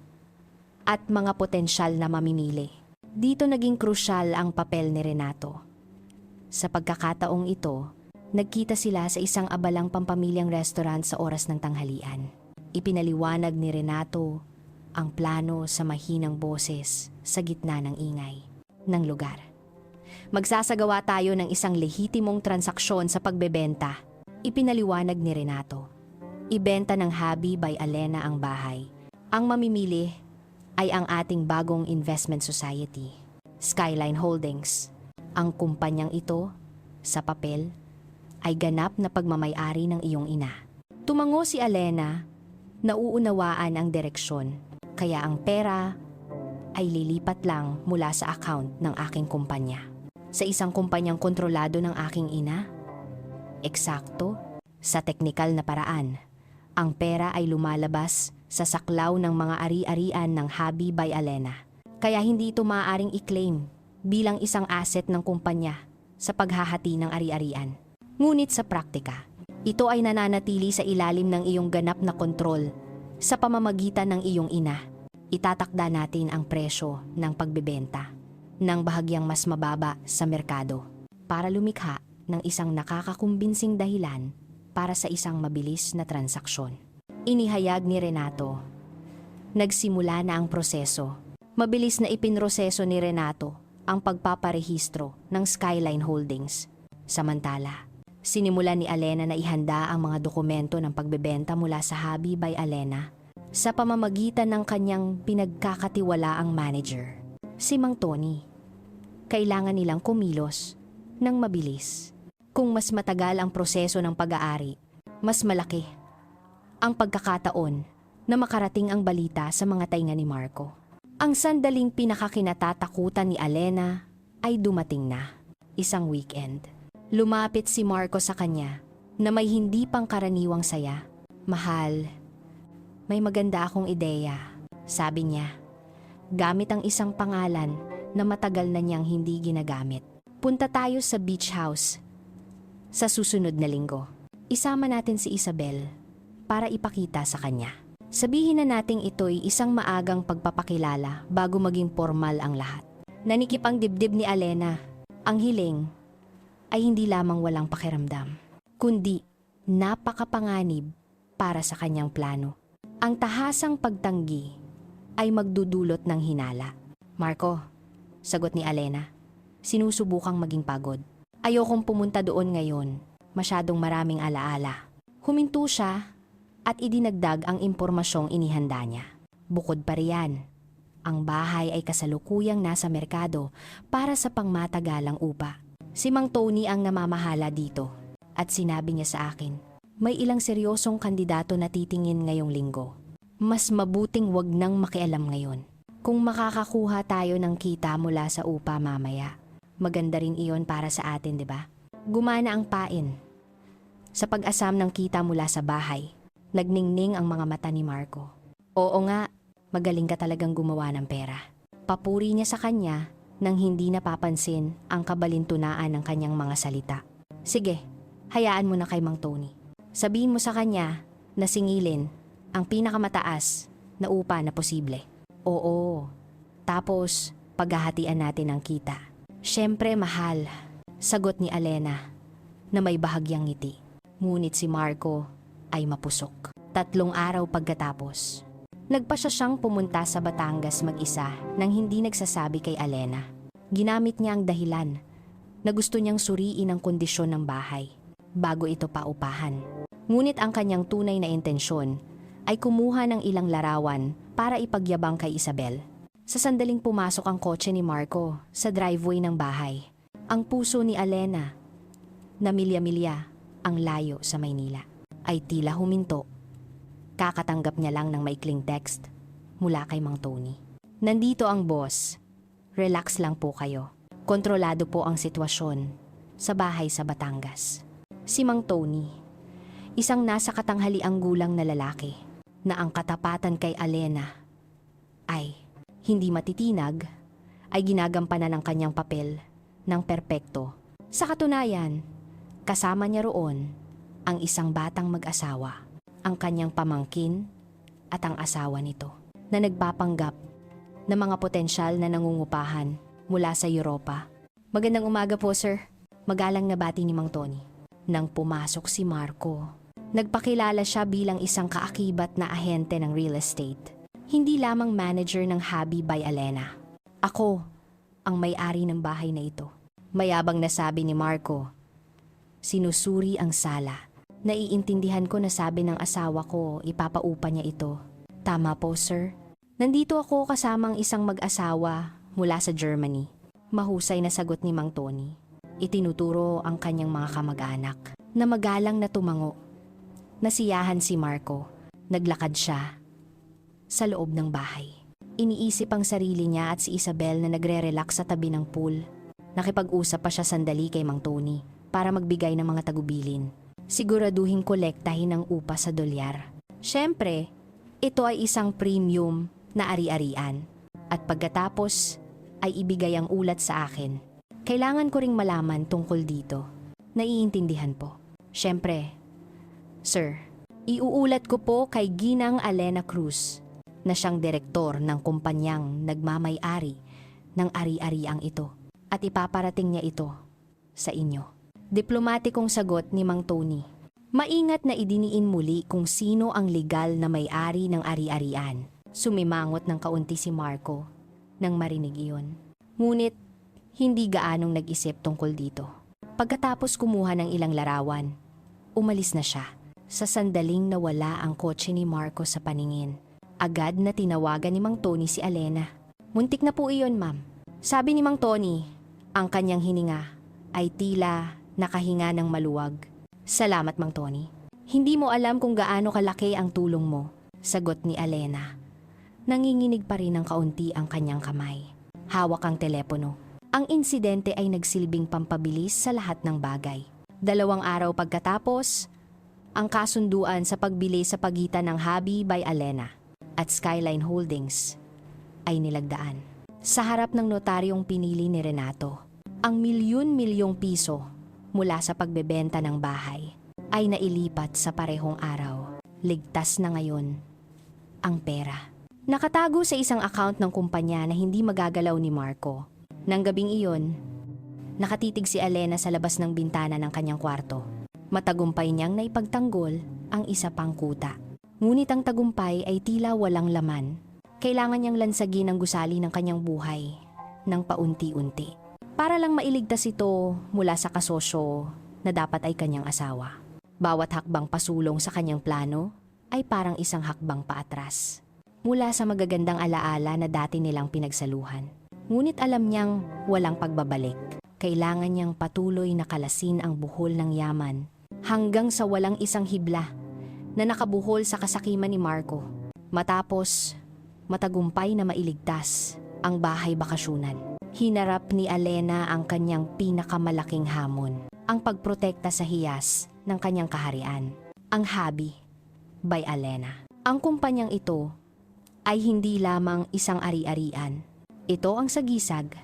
at mga potensyal na mamimili. Dito naging krusyal ang papel ni Renato. Sa pagkakataong ito, nagkita sila sa isang abalang pampamilyang restaurant sa oras ng tanghalian. Ipinaliwanag ni Renato ang plano sa mahinang boses sa gitna ng ingay ng lugar. Magsasagawa tayo ng isang lehitimong transaksyon sa pagbebenta, ipinaliwanag ni Renato. Ibenta ng Hobby by Alena ang bahay. Ang mamimili ay ang ating bagong investment society, Skyline Holdings. Ang kumpanyang ito, sa papel, ay ganap na pagmamay-ari ng iyong ina. Tumango si Alena, nauunawaan ang direksyon, kaya ang pera ay lilipat lang mula sa account ng aking kumpanya. Sa isang kumpanyang kontrolado ng aking ina? Eksakto, sa teknikal na paraan. Ang pera ay lumalabas sa saklaw ng mga ari-arian ng Hobby by Alena. Kaya hindi ito maaaring i-claim bilang isang asset ng kumpanya sa paghahati ng ari-arian. Ngunit sa praktika, ito ay nananatili sa ilalim ng iyong ganap na kontrol sa pamamagitan ng iyong ina. Itatakda natin ang presyo ng pagbebenta ng bahagyang mas mababa sa merkado para lumikha ng isang nakakakumbinsing dahilan para sa isang mabilis na transaksyon. Inihayag ni Renato. Nagsimula na ang proseso. Mabilis na ipinroseso ni Renato ang pagpaparehistro ng Skyline Holdings. Samantala, sinimula ni Alena na ihanda ang mga dokumento ng pagbebenta mula sa Habi by Alena sa pamamagitan ng kanyang pinagkakatiwalaang manager, si Mang Tony. Kailangan nilang kumilos ng mabilis. Kung mas matagal ang proseso ng pag-aari, mas malaki ang pagkakataon na makarating ang balita sa mga tainga ni Marco. Ang sandaling pinakakinatatakutan ni Alena ay dumating na. Isang weekend. Lumapit si Marco sa kanya na may hindi pangkaraniwang saya. Mahal, may maganda akong ideya, sabi niya. Gamit ang isang pangalan na matagal na niyang hindi ginagamit. Punta tayo sa beach house sa susunod na linggo. Isama natin si Isabel para ipakita sa kanya. Sabihin na nating ito'y isang maagang pagpapakilala bago maging formal ang lahat. Nanikip ang dibdib ni Alena. Ang hiling ay hindi lamang walang pakiramdam, kundi napakapanganib para sa kanyang plano. Ang tahasang pagtanggi ay magdudulot ng hinala. Marco, sagot ni Alena, sinusubukang maging pagod. Ayokong pumunta doon ngayon, masyadong maraming alaala. Huminto siya at idinagdag ang impormasyong inihanda niya. Bukod pa riyan, ang bahay ay kasalukuyang nasa merkado para sa pangmatagalang upa. Si Mang Tony ang namamahala dito at sinabi niya sa akin, may ilang seryosong kandidato na titingin ngayong linggo. Mas mabuting wag nang makialam ngayon. Kung makakakuha tayo ng kita mula sa upa mamaya, maganda rin iyon para sa atin, di ba? Gumana ang pain. Sa pag-asam ng kita mula sa bahay, nagningning ang mga mata ni Marco. Oo nga, magaling ka talagang gumawa ng pera. Papuri niya sa kanya nang hindi napapansin ang kabalintunaan ng kanyang mga salita. Sige, hayaan mo na kay Mang Tony. Sabihin mo sa kanya na singilin ang pinakamataas na upa na posible. Oo, tapos paghahatian natin ang kita. Siyempre mahal, sagot ni Alena na may bahagyang ngiti. Ngunit si Marco ay mapusok. 3 araw pagkatapos, nagpasya siyang pumunta sa Batangas mag-isa nang hindi nagsasabi kay Alena. Ginamit niya ang dahilan na gusto niyang suriin ang kondisyon ng bahay bago ito paupahan. Ngunit ang kanyang tunay na intensyon ay kumuha ng ilang larawan para ipagyabang kay Isabel. Sa sandaling pumasok ang kotse ni Marco sa driveway ng bahay, ang puso ni Alena na milya-milya ang layo sa Maynila ay tila huminto. Kakatanggap niya lang ng maikling text mula kay Mang Tony. Nandito ang boss. Relax lang po kayo. Kontrolado po ang sitwasyon sa bahay sa Batangas. Si Mang Tony, isang nasa katanghaliang gulang na lalaki na ang katapatan kay Alena ay hindi matitinag, ay ginagampanan ng kanyang papel ng perpekto. Sa katunayan, kasama niya roon ang isang batang mag-asawa, ang kanyang pamangkin at ang asawa nito na nagpapanggap na mga potensyal na nangungupahan mula sa Europa. Magandang umaga po, sir. Magalang na bati ni Mang Tony. Nang pumasok si Marco, nagpakilala siya bilang isang kaakibat na ahente ng real estate. Hindi lamang manager ng Habi by Alena. Ako ang may-ari ng bahay na ito. Mayabang na sabi ni Marco. Sinusuri ang sala. Naiintindihan ko na sabi ng asawa ko ipapaupa niya ito. Tama po, sir. Nandito ako kasamang isang mag-asawa mula sa Germany. Mahusay na sagot ni Mang Tony. Itinuturo ang kanyang mga kamag-anak na magalang na tumango. Nasiyahan si Marco. Naglakad siya sa loob ng bahay. Iniisip ang sarili niya at si Isabel na nagre-relax sa tabi ng pool. Nakipag-usap pa siya sandali kay Mang Tony para magbigay ng mga tagubilin. Siguraduhin kolektahin ang upa sa dolyar. Siyempre, ito ay isang premium na ari-arian. At pagkatapos ay ibigay ang ulat sa akin. Kailangan ko ring malaman tungkol dito. Naiintindihan po. Siyempre, sir, iuulat ko po kay Ginang Alena Cruz na siyang direktor ng kumpanyang nagmamay-ari ng ari-ariang ito at ipaparating niya ito sa inyo. Diplomatikong sagot ni Mang Tony. Maingat na idiniin muli kung sino ang legal na may-ari ng ari-arian. Sumimangot ng kaunti si Marco nang marinig iyon. Ngunit hindi gaanong nag-isip tungkol dito. Pagkatapos kumuha ng ilang larawan, umalis na siya. Sa sandaling nawala ang kotse ni Marco sa paningin. Agad na tinawagan ni Mang Tony si Alena. Muntik na po iyon, ma'am. Sabi ni Mang Tony, ang kanyang hininga ay tila nakahinga ng maluwag. Salamat, Mang Tony. Hindi mo alam kung gaano kalaki ang tulong mo, sagot ni Alena. Nanginginig pa rin ng kaunti ang kanyang kamay. Hawak ang telepono. Ang insidente ay nagsilbing pampabilis sa lahat ng bagay. 2 araw pagkatapos, ang kasunduan sa pagbili sa pagitan ng Habi by Alena at Skyline Holdings ay nilagdaan. Sa harap ng notaryong pinili ni Renato, ang milyon-milyong piso mula sa pagbebenta ng bahay ay nailipat sa parehong araw. Ligtas na ngayon ang pera. Nakatago sa isang account ng kumpanya na hindi magagalaw ni Marco. Nang gabing iyon, nakatitig si Alena sa labas ng bintana ng kanyang kwarto. Matagumpay niyang naipagtanggol ang isa pang kuta. Ngunit ang tagumpay ay tila walang laman. Kailangan niyang lansagin ang gusali ng kanyang buhay ng paunti-unti. Para lang mailigtas ito mula sa kasosyo na dapat ay kanyang asawa. Bawat hakbang pasulong sa kanyang plano ay parang isang hakbang paatras. Mula sa magagandang alaala na dati nilang pinagsaluhan. Ngunit alam niyang walang pagbabalik. Kailangan niyang patuloy na kalasin ang buhol ng yaman hanggang sa walang isang hibla na nakabuhol sa kasakiman ni Marco. Matapos, matagumpay na mailigtas ang bahay bakasyunan. Hinarap ni Alena ang kanyang pinakamalaking hamon, ang pagprotekta sa hiyas ng kanyang kaharian, ang Habi by Alena. Ang kumpanyang ito ay hindi lamang isang ari-arian. Ito ang sagisag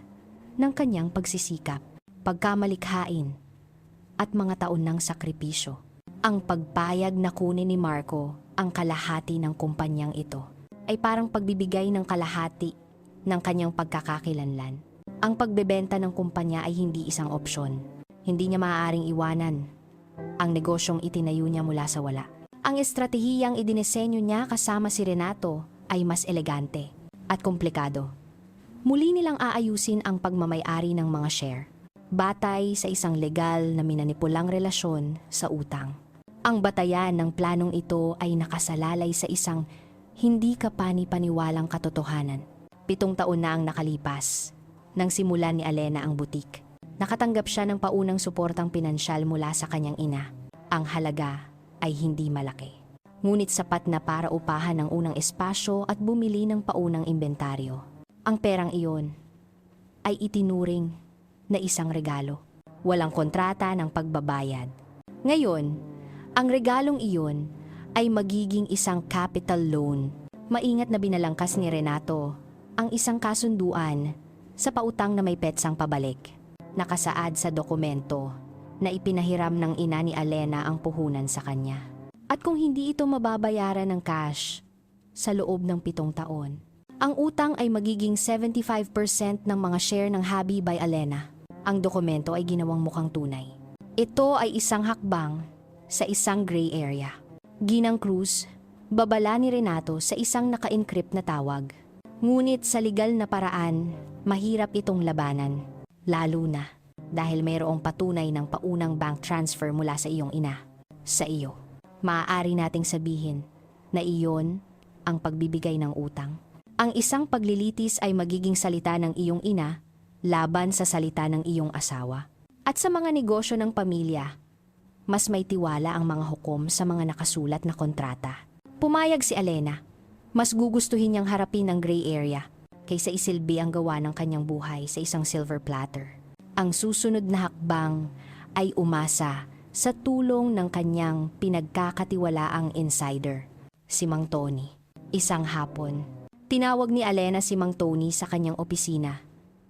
ng kanyang pagsisikap, pagkamalikhain, at mga taon ng sakripisyo. Ang pagpayag na kunin ni Marco ang kalahati ng kumpanyang ito ay parang pagbibigay ng kalahati ng kanyang pagkakakilanlan. Ang pagbebenta ng kumpanya ay hindi isang opsyon. Hindi niya maaaring iwanan ang negosyong itinayo niya mula sa wala. Ang estratehiyang idinisenyo niya kasama si Renato ay mas elegante at komplikado. Muli nilang aayusin ang pagmamay-ari ng mga share, batay sa isang legal na minanipulang relasyon sa utang. Ang batayan ng planong ito ay nakasalalay sa isang hindi kapani-paniwalang katotohanan. 7 taon na ang nakalipas nang simulan ni Alena ang butik. Nakatanggap siya ng paunang suportang pinansyal mula sa kanyang ina. Ang halaga ay hindi malaki. Ngunit sapat na para upahan ang unang espasyo at bumili ng paunang inventaryo. Ang perang iyon ay itinuring na isang regalo. Walang kontrata ng pagbabayad. Ngayon, ang regalong iyon ay magiging isang capital loan. Maingat na binalangkas ni Renato ang isang kasunduan sa pautang na may petsang pabalik. Nakasaad sa dokumento na ipinahiram ng ina ni Alena ang puhunan sa kanya. At kung hindi ito mababayaran ng cash sa loob ng 7 taon, ang utang ay magiging 75% ng mga share ng Habi by Alena. Ang dokumento ay ginawang mukhang tunay. Ito ay isang hakbang sa isang gray area. Ginang Cruz, babala ni Renato sa isang naka-encrypt na tawag. Ngunit sa legal na paraan, mahirap itong labanan. Lalo na dahil mayroong patunay ng paunang bank transfer mula sa iyong ina. Sa iyo. Maaari nating sabihin na iyon ang pagbibigay ng utang. Ang isang paglilitis ay magiging salita ng iyong ina laban sa salita ng iyong asawa. At sa mga negosyo ng pamilya, mas may tiwala ang mga hukom sa mga nakasulat na kontrata. Pumayag si Alena. Mas gugustuhin niyang harapin ang gray area kaysa isilbi ang gawa ng kanyang buhay sa isang silver platter. Ang susunod na hakbang ay umasa sa tulong ng kanyang pinagkakatiwalaang insider, si Mang Tony. Isang hapon, tinawag ni Alena si Mang Tony sa kanyang opisina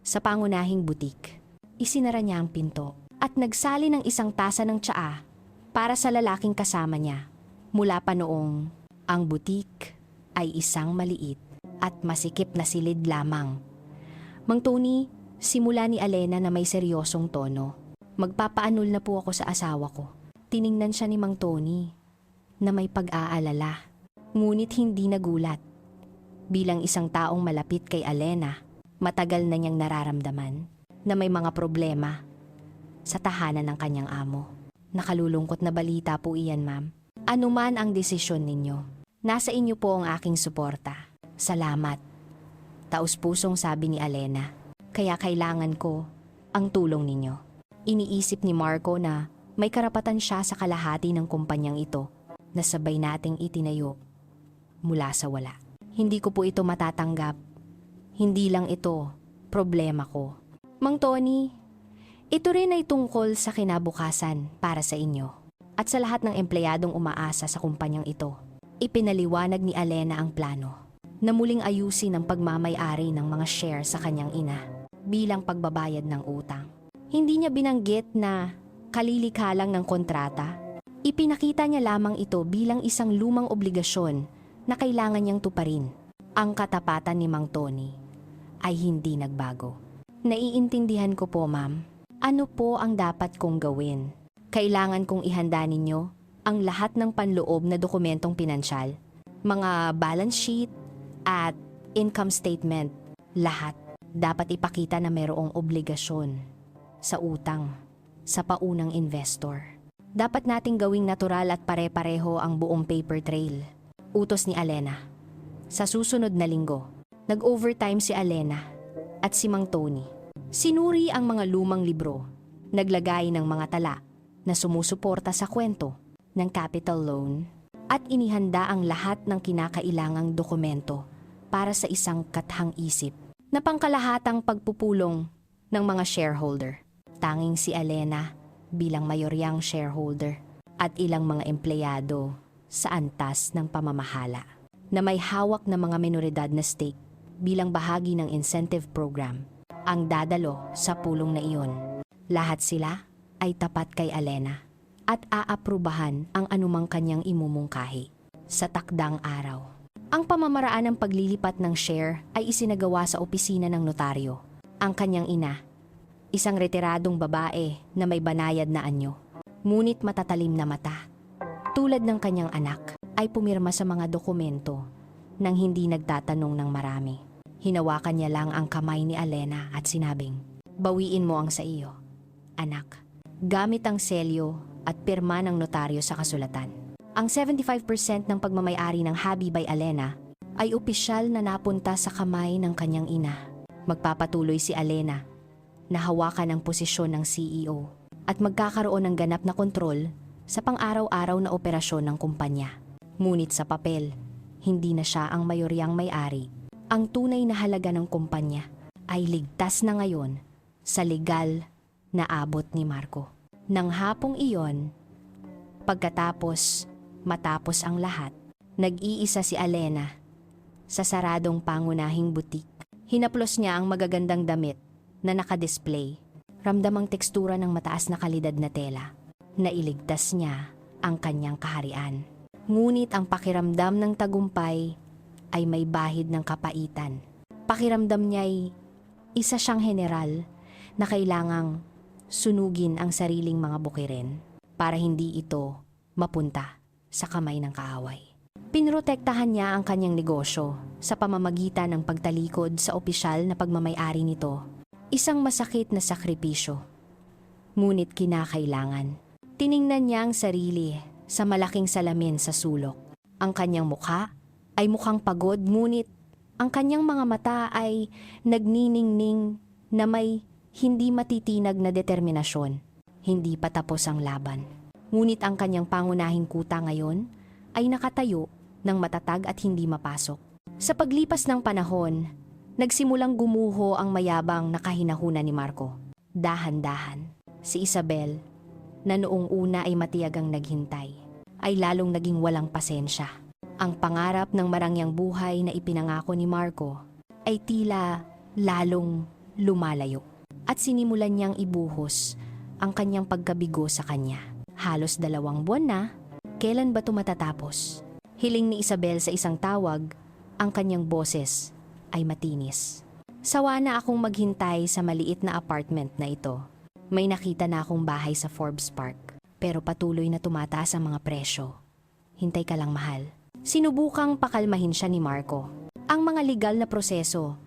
sa pangunahing butik. Isinara niya ang pinto at nagsali ng isang tasa ng tsaa para sa lalaking kasama niya. Mula pa noong ang butik ay isang maliit at masikip na silid lamang. Mang Tony, simula ni Alena na may seryosong tono. Magpapaanol na po ako sa asawa ko. Tiningnan siya ni Mang Tony na may pag-aalala. Ngunit hindi nagulat. Bilang isang taong malapit kay Alena, matagal na niyang nararamdaman na may mga problema sa tahanan ng kanyang amo. Nakalulungkot na balita po iyan, ma'am. Ano man ang desisyon ninyo, nasa inyo po ang aking suporta. Salamat. Taus-pusong sabi ni Alena. Kaya kailangan ko ang tulong ninyo. Iniisip ni Marco na may karapatan siya sa kalahati ng kumpanyang ito na sabay nating itinayo mula sa wala. Hindi ko po ito matatanggap. Hindi lang ito problema ko. Mang Tony, ito rin ay tungkol sa kinabukasan para sa inyo at sa lahat ng empleyadong umaasa sa kumpanyang ito. Ipinaliwanag ni Alena ang plano na muling ayusin ang pagmamay-ari ng mga share sa kanyang ina bilang pagbabayad ng utang. Hindi niya binanggit na kalilikha lang ng kontrata. Ipinakita niya lamang ito bilang isang lumang obligasyon na kailangan niyang tuparin. Ang katapatan ni Mang Tony ay hindi nagbago. Naiintindihan ko po, ma'am. Ano po ang dapat kong gawin? Kailangan kong ihanda ninyo ang lahat ng panloob na dokumentong pinansyal, mga balance sheet at income statement. Lahat dapat ipakita na mayroong obligasyon sa utang sa paunang investor. Dapat nating gawing natural at pare-pareho ang buong paper trail. Utos ni Alena. Sa susunod na linggo, nag-overtime si Alena at si Mang Tony. Sinuri ang mga lumang libro, naglagay ng mga tala na sumusuporta sa kwento ng capital loan at inihanda ang lahat ng kinakailangang dokumento para sa isang kathang-isip na pangkalahatang pagpupulong ng mga shareholder. Tanging si Alena bilang mayoryang shareholder at ilang mga empleyado sa antas ng pamamahala na may hawak na mga minoridad na stake bilang bahagi ng incentive program ang dadalo sa pulong na iyon. Lahat sila ay tapat kay Alena at aaprubahan ang anumang kanyang imumungkahi sa takdang araw. Ang pamamaraan ng paglilipat ng share ay isinagawa sa opisina ng notaryo. Ang kanyang ina, isang retiradong babae na may banayad na anyo, ngunit matatalim na mata. Tulad ng kanyang anak, ay pumirma sa mga dokumento nang hindi nagtatanong ng marami. Hinawakan niya lang ang kamay ni Alena at sinabing, "Bawiin mo ang sa iyo, anak." Gamit ang selyo at pirma ng notaryo sa kasulatan. Ang 75% ng pagmamay-ari ng Habi by Alena ay opisyal na napunta sa kamay ng kanyang ina. Magpapatuloy si Alena na hawakan ang posisyon ng CEO at magkakaroon ng ganap na kontrol sa pang-araw-araw na operasyon ng kumpanya. Ngunit sa papel, hindi na siya ang mayoryang may-ari. Ang tunay na halaga ng kumpanya ay ligtas na ngayon sa legal na abot ni Marco. Nang hapong iyon, matapos ang lahat, nag-iisa si Alena sa saradong pangunahing butik. Hinaplos niya ang magagandang damit na nakadisplay. Ramdam ang tekstura ng mataas na kalidad na tela. Nailigtas niya ang kanyang kaharian. Ngunit ang pakiramdam ng tagumpay ay may bahid ng kapaitan. Pakiramdam niya'y isa siyang general na kailangang sunugin ang sariling mga bukirin para hindi ito mapunta sa kamay ng kaaway. Pinrotektahan niya ang kanyang negosyo sa pamamagitan ng pagtalikod sa opisyal na pagmamay-ari nito. Isang masakit na sakripisyo, ngunit kinakailangan. Tiningnan niya ang sarili sa malaking salamin sa sulok. Ang kanyang mukha ay mukhang pagod, ngunit ang kanyang mga mata ay nagniningning na may hindi matitinag na determinasyon. Hindi pa tapos ang laban. Ngunit ang kanyang pangunahing kuta ngayon ay nakatayo ng matatag at hindi mapasok. Sa paglipas ng panahon, nagsimulang gumuho ang mayabang na kahinahuna ni Marco. Dahan-dahan, si Isabel, na noong una ay matiyagang naghintay, ay lalong naging walang pasensya. Ang pangarap ng marangyang buhay na ipinangako ni Marco ay tila lalong lumalayo at sinimulan niyang ibuhos ang kanyang pagkabigo sa kanya. Halos 2 buwan na, kailan ba ito matatapos? Hiling ni Isabel sa isang tawag, ang kanyang boses ay matinis. Sawa na akong maghintay sa maliit na apartment na ito. May nakita na akong bahay sa Forbes Park, pero patuloy na tumataas ang mga presyo. Hintay ka lang, mahal. Sinubukang pakalmahin siya ni Marco. Ang mga legal na proseso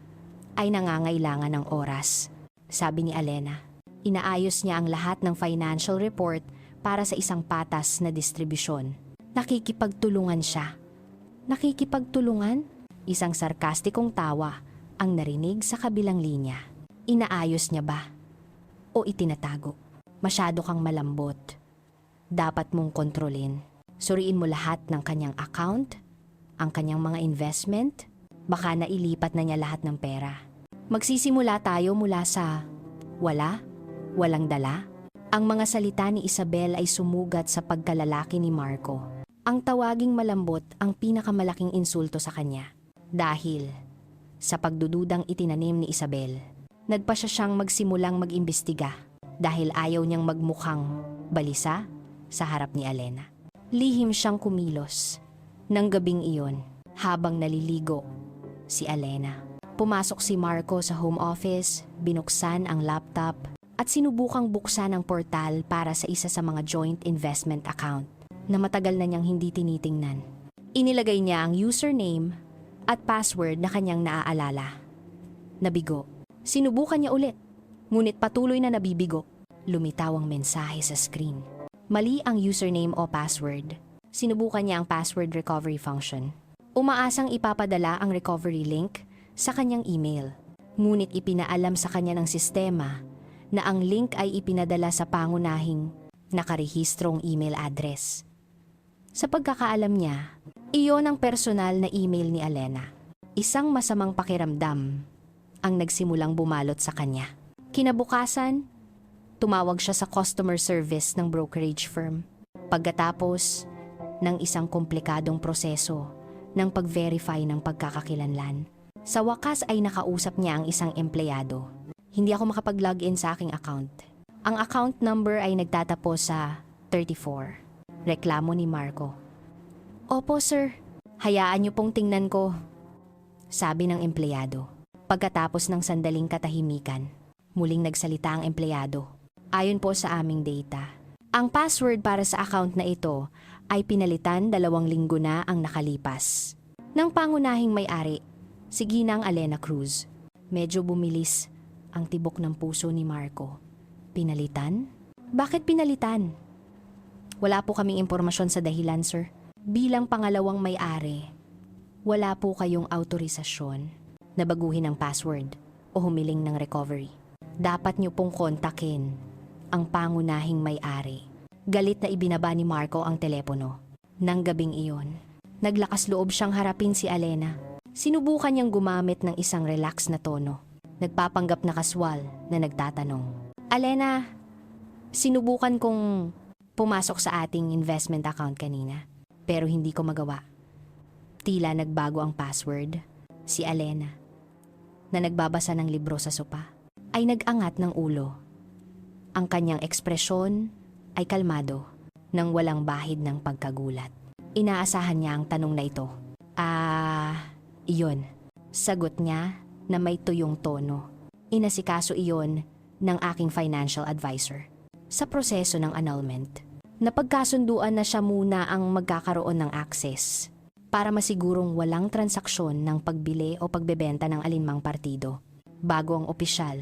ay nangangailangan ng oras, sabi ni Alena. Inaayos niya ang lahat ng financial report para sa isang patas na distribusyon. Nakikipagtulungan siya. Nakikipagtulungan? Isang sarkastikong tawa ang narinig sa kabilang linya. Inaayos niya ba? O itinatago? Masyado kang malambot. Dapat mong kontrolin. Suriin mo lahat ng kanyang account, ang kanyang mga investment. Baka nailipat na niya lahat ng pera. Magsisimula tayo mula sa walang dala. Ang mga salita ni Isabel ay sumugat sa pagkalalaki ni Marco. Ang tawaging malambot ang pinakamalaking insulto sa kanya. Dahil sa pagdududang itinanim ni Isabel, nagpa siyang magsimulang mag-imbestiga dahil ayaw niyang magmukhang balisa sa harap ni Alena. Lihim siyang kumilos ng gabing iyon habang naliligo si Alena. Pumasok si Marco sa home office, binuksan ang laptop at sinubukang buksan ang portal para sa isa sa mga joint investment account na matagal na niyang hindi tinitingnan. Inilagay niya ang username at password na kanyang naaalala. Nabigo. Sinubukan niya ulit, ngunit patuloy na nabibigo. Lumitaw ang mensahe sa screen. Mali ang username o password. Sinubukan niya ang password recovery function. Umaasang ipapadala ang recovery link sa kanyang email. Ngunit ipinaalam sa kanya ng sistema na ang link ay ipinadala sa pangunahing nakarehistrong email address. Sa pagkakaalam niya, iyon ang personal na email ni Alena. Isang masamang pakiramdam ang nagsimulang bumalot sa kanya. Kinabukasan, tumawag siya sa customer service ng brokerage firm. Pagkatapos ng isang komplikadong proseso ng pag-verify ng pagkakakilanlan, sa wakas ay nakausap niya ang isang empleyado. Hindi ako makapag-login sa aking account. Ang account number ay nagtatapos sa 34. Reklamo ni Marco. Opo sir, hayaan niyo pong tingnan ko, sabi ng empleyado. Pagkatapos ng sandaling katahimikan, muling nagsalita ang empleyado. Ayon po sa aming data, ang password para sa account na ito ay pinalitan 2 linggo na ang nakalipas. Ng pangunahing may-ari, si Ginang Alena Cruz. Medyo bumilis ang tibok ng puso ni Marco. Pinalitan? Bakit pinalitan? Wala po kaming impormasyon sa dahilan, sir. Bilang pangalawang may-ari, wala po kayong autorisasyon na baguhin ang password o humiling ng recovery. Dapat niyo pong kontakin ang pangunahing may-ari. Galit na ibinaba ni Marco ang telepono. Nang gabing iyon, naglakas loob siyang harapin si Alena. Sinubukan niyang gumamit ng isang relax na tono. Nagpapanggap na kaswal na nagtatanong. Alena, sinubukan kong pumasok sa ating investment account kanina, pero hindi ko magawa. Tila nagbago ang password. Si Alena, na nagbabasa ng libro sa sopa, ay nag-angat ng ulo. Ang kanyang ekspresyon ay kalmado nang walang bahid ng pagkagulat. Inaasahan niya ang tanong na ito. Iyon. Sagot niya na may tuyong tono. Inasikaso iyon ng aking financial advisor. Sa proseso ng annulment, napagkasunduan na siya muna ang magkakaroon ng access para masigurong walang transaksyon ng pagbili o pagbebenta ng alinmang partido bago ang opisyal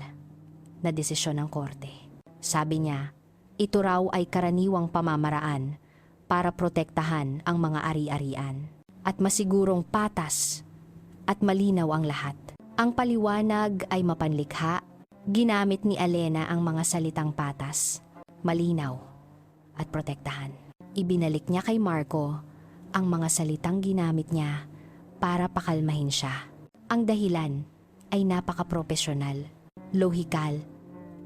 na desisyon ng korte. Sabi niya, ito raw ay karaniwang pamamaraan para protektahan ang mga ari-arian at masigurong patas at malinaw ang lahat. Ang paliwanag ay mapanlikha. Ginamit ni Alena ang mga salitang patas, malinaw at protektahan. Ibinalik niya kay Marco ang mga salitang ginamit niya para pakalmahin siya. Ang dahilan ay napaka-profesional, lohikal,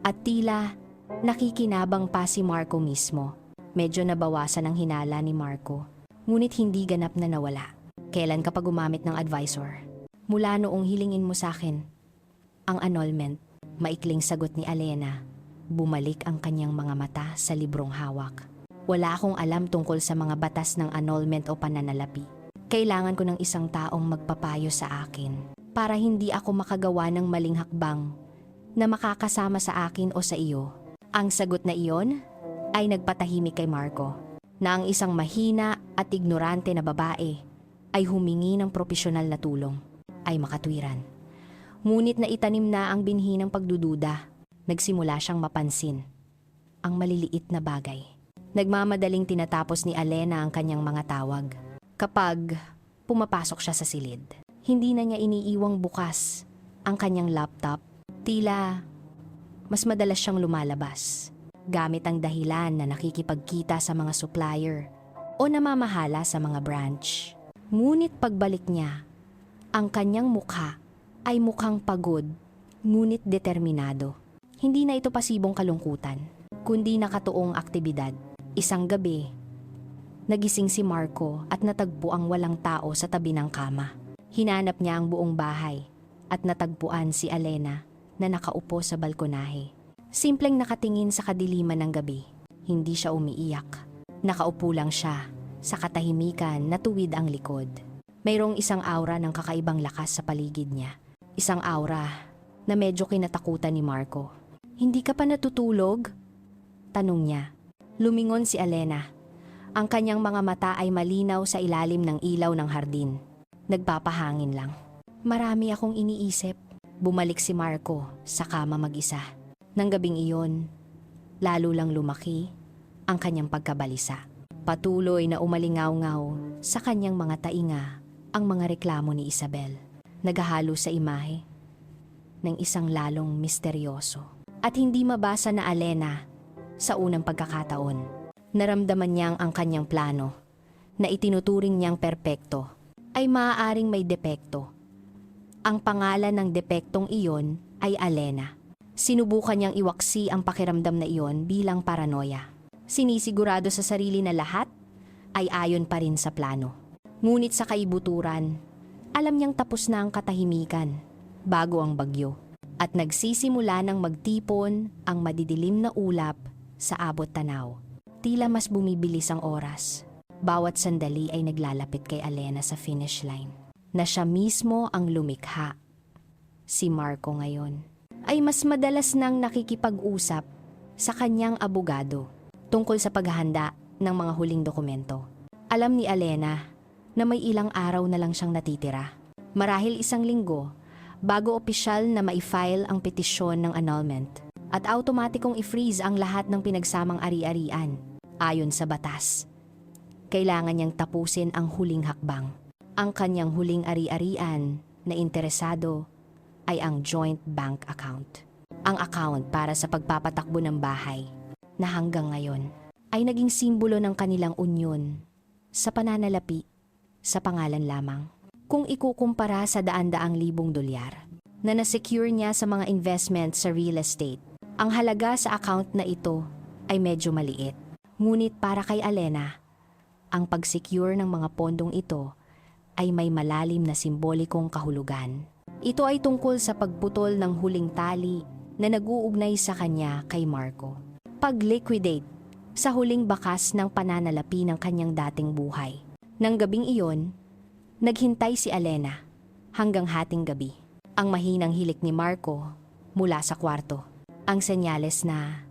at tila nakikinabang pa si Marco mismo. Medyo nabawasan ang hinala ni Marco, ngunit hindi ganap na nawala. Kailan ka pa gumamit ng advisor? Mula noong hilingin mo sa akin ang annulment, maikling sagot ni Alena. Bumalik ang kanyang mga mata sa librong hawak. Wala akong alam tungkol sa mga batas ng annulment o pananalapi. Kailangan ko ng isang taong magpapayo sa akin para hindi ako makagawa ng maling hakbang na makakasama sa akin o sa iyo. Ang sagot na iyon ay nagpatahimik kay Marco na ang isang mahina at ignorante na babae ay humingi ng propesyon na tulong ay makatwiran. Ngunit naitanim na ang binhi ng pagdududa. Nagsimula siyang mapansin ang maliliit na bagay. Nagmamadaling tinatapos ni Alena ang kanyang mga tawag. Kapag pumapasok siya sa silid, hindi na niya iniiwang bukas ang kanyang laptop. Tila mas madalas siyang lumalabas gamit ang dahilan na nakikipagkita sa mga supplier o namamahala sa mga branch. Ngunit pagbalik niya, ang kanyang mukha ay mukhang pagod ngunit determinado. Hindi na ito pasibong kalungkutan, kundi nakatuong aktibidad. Isang gabi, nagising si Marco at natagpo ang walang tao sa tabi ng kama. Hinanap niya ang buong bahay at natagpuan si Alena na nakaupo sa balkonahe. Simpleng nakatingin sa kadiliman ng gabi. Hindi siya umiiyak. Nakaupo lang siya sa katahimikan na tuwid ang likod. Mayroong isang aura ng kakaibang lakas sa paligid niya. Isang aura na medyo kinatakutan ni Marco. Hindi ka pa natutulog? Tanong niya. Lumingon si Alena. Ang kanyang mga mata ay malinaw sa ilalim ng ilaw ng hardin. Nagpapahangin lang. Marami akong iniisip. Bumalik si Marco sa kama mag-isa. Nang gabing iyon, lalo lang lumaki ang kanyang pagkabalisa. Patuloy na umalingaw-ngaw sa kanyang mga tainga ang mga reklamo ni Isabel. Naghahalo sa imahe ng isang lalong misteryoso. At hindi mabasa na Alena sa unang pagkakataon. Naramdaman niyang ang kanyang plano na itinuturing niyang perpekto ay maaaring may depekto. Ang pangalan ng depektong iyon ay Alena. Sinubukan niyang iwaksi ang pakiramdam na iyon bilang paranoia. Sinisigurado sa sarili na lahat ay ayon pa rin sa plano. Ngunit sa kaibuturan, alam niyang tapos na ang katahimikan bago ang bagyo. At nagsisimula ng magtipon ang madidilim na ulap sa abot tanaw. Tila mas bumibilis ang oras. Bawat sandali ay naglalapit kay Alena sa finish line. Na siya mismo ang lumikha. Si Marco ngayon ay mas madalas nang nakikipag-usap sa kanyang abogado tungkol sa paghahanda ng mga huling dokumento. Alam ni Alena na may ilang araw na lang siyang natitira. Marahil isang linggo bago opisyal na ma-file ang petisyon ng annulment at automatikong i-freeze ang lahat ng pinagsamang ari-arian ayon sa batas. Kailangan niyang tapusin ang huling hakbang. Ang kanyang huling ari-arian na interesado ay ang joint bank account. Ang account para sa pagpapatakbo ng bahay na hanggang ngayon ay naging simbolo ng kanilang unyon sa pananalapi sa pangalan lamang. Kung ikukumpara sa daan-daang libong dolyar na nasecure niya sa mga investment sa real estate, ang halaga sa account na ito ay medyo maliit. Ngunit para kay Alena, ang pag-secure ng mga pondong ito ay may malalim na simbolikong kahulugan. Ito ay tungkol sa pagputol ng huling tali na nag-uugnay sa kanya kay Marco. Pag-liquidate sa huling bakas ng pananalapi ng kanyang dating buhay. Nang gabing iyon, naghintay si Alena hanggang hating gabi. Ang mahinang hilik ni Marco mula sa kwarto. Ang senyales na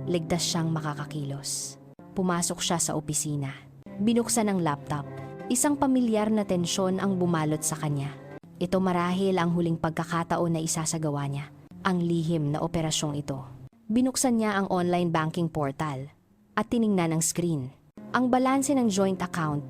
ligtas siyang makakakilos. Pumasok siya sa opisina. Binuksan ang laptop. Isang pamilyar na tensyon ang bumalot sa kanya. Ito marahil ang huling pagkakataon na isasagawa niya. Ang lihim na operasyong ito. Binuksan niya ang online banking portal at tiningnan ang screen. Ang balanse ng joint account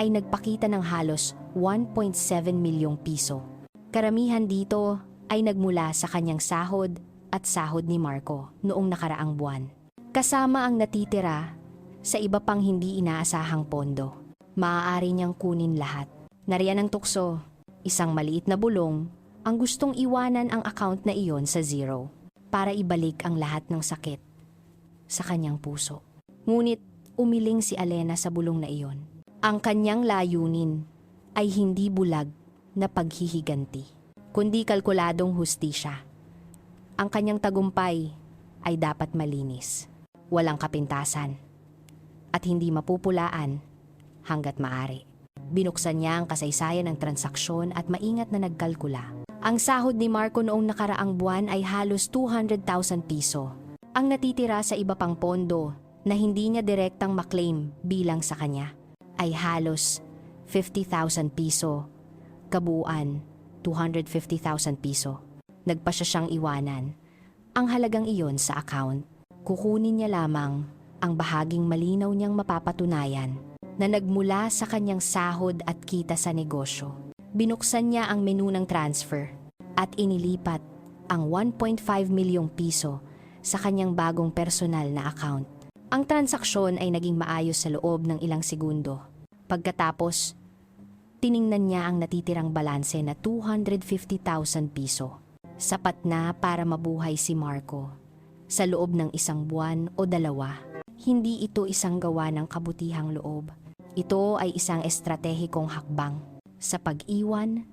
ay nagpakita ng halos 1.7 milyong piso. Karamihan dito ay nagmula sa kanyang sahod at sahod ni Marco noong nakaraang buwan. Kasama ang natitira sa iba pang hindi inaasahang pondo. Maaari niyang kunin lahat. Nariyan ang tukso, isang maliit na bulong ang gustong iwanan ang account na iyon sa zero para ibalik ang lahat ng sakit sa kanyang puso. Ngunit umiling si Alena sa bulong na iyon. Ang kanyang layunin ay hindi bulag na paghihiganti, kundi kalkuladong hustisya. Ang kanyang tagumpay ay dapat malinis, walang kapintasan, at hindi mapupulaan hanggat maaari. Binuksan niya ang kasaysayan ng transaksyon at maingat na nagkalkula. Ang sahod ni Marco noong nakaraang buwan ay halos 200,000 piso. Ang natitira sa iba pang pondo na hindi niya direktang maklaim bilang sa kanya ay halos 50,000 piso, kabuuan 250,000 piso. Nagpa siya siyang iwanan ang halagang iyon sa account. Kukunin niya lamang ang bahaging malinaw niyang mapapatunayan na nagmula sa kanyang sahod at kita sa negosyo. Binuksan niya ang menu ng transfer at inilipat ang 1.5 milyong piso sa kanyang bagong personal na account. Ang transaksyon ay naging maayos sa loob ng ilang segundo. Pagkatapos, tiningnan niya ang natitirang balanse na 250,000 piso. Sapat na para mabuhay si Marco sa loob ng isang buwan o dalawa. Hindi ito isang gawa ng kabutihang loob. Ito ay isang estratehikong hakbang sa pag-iwan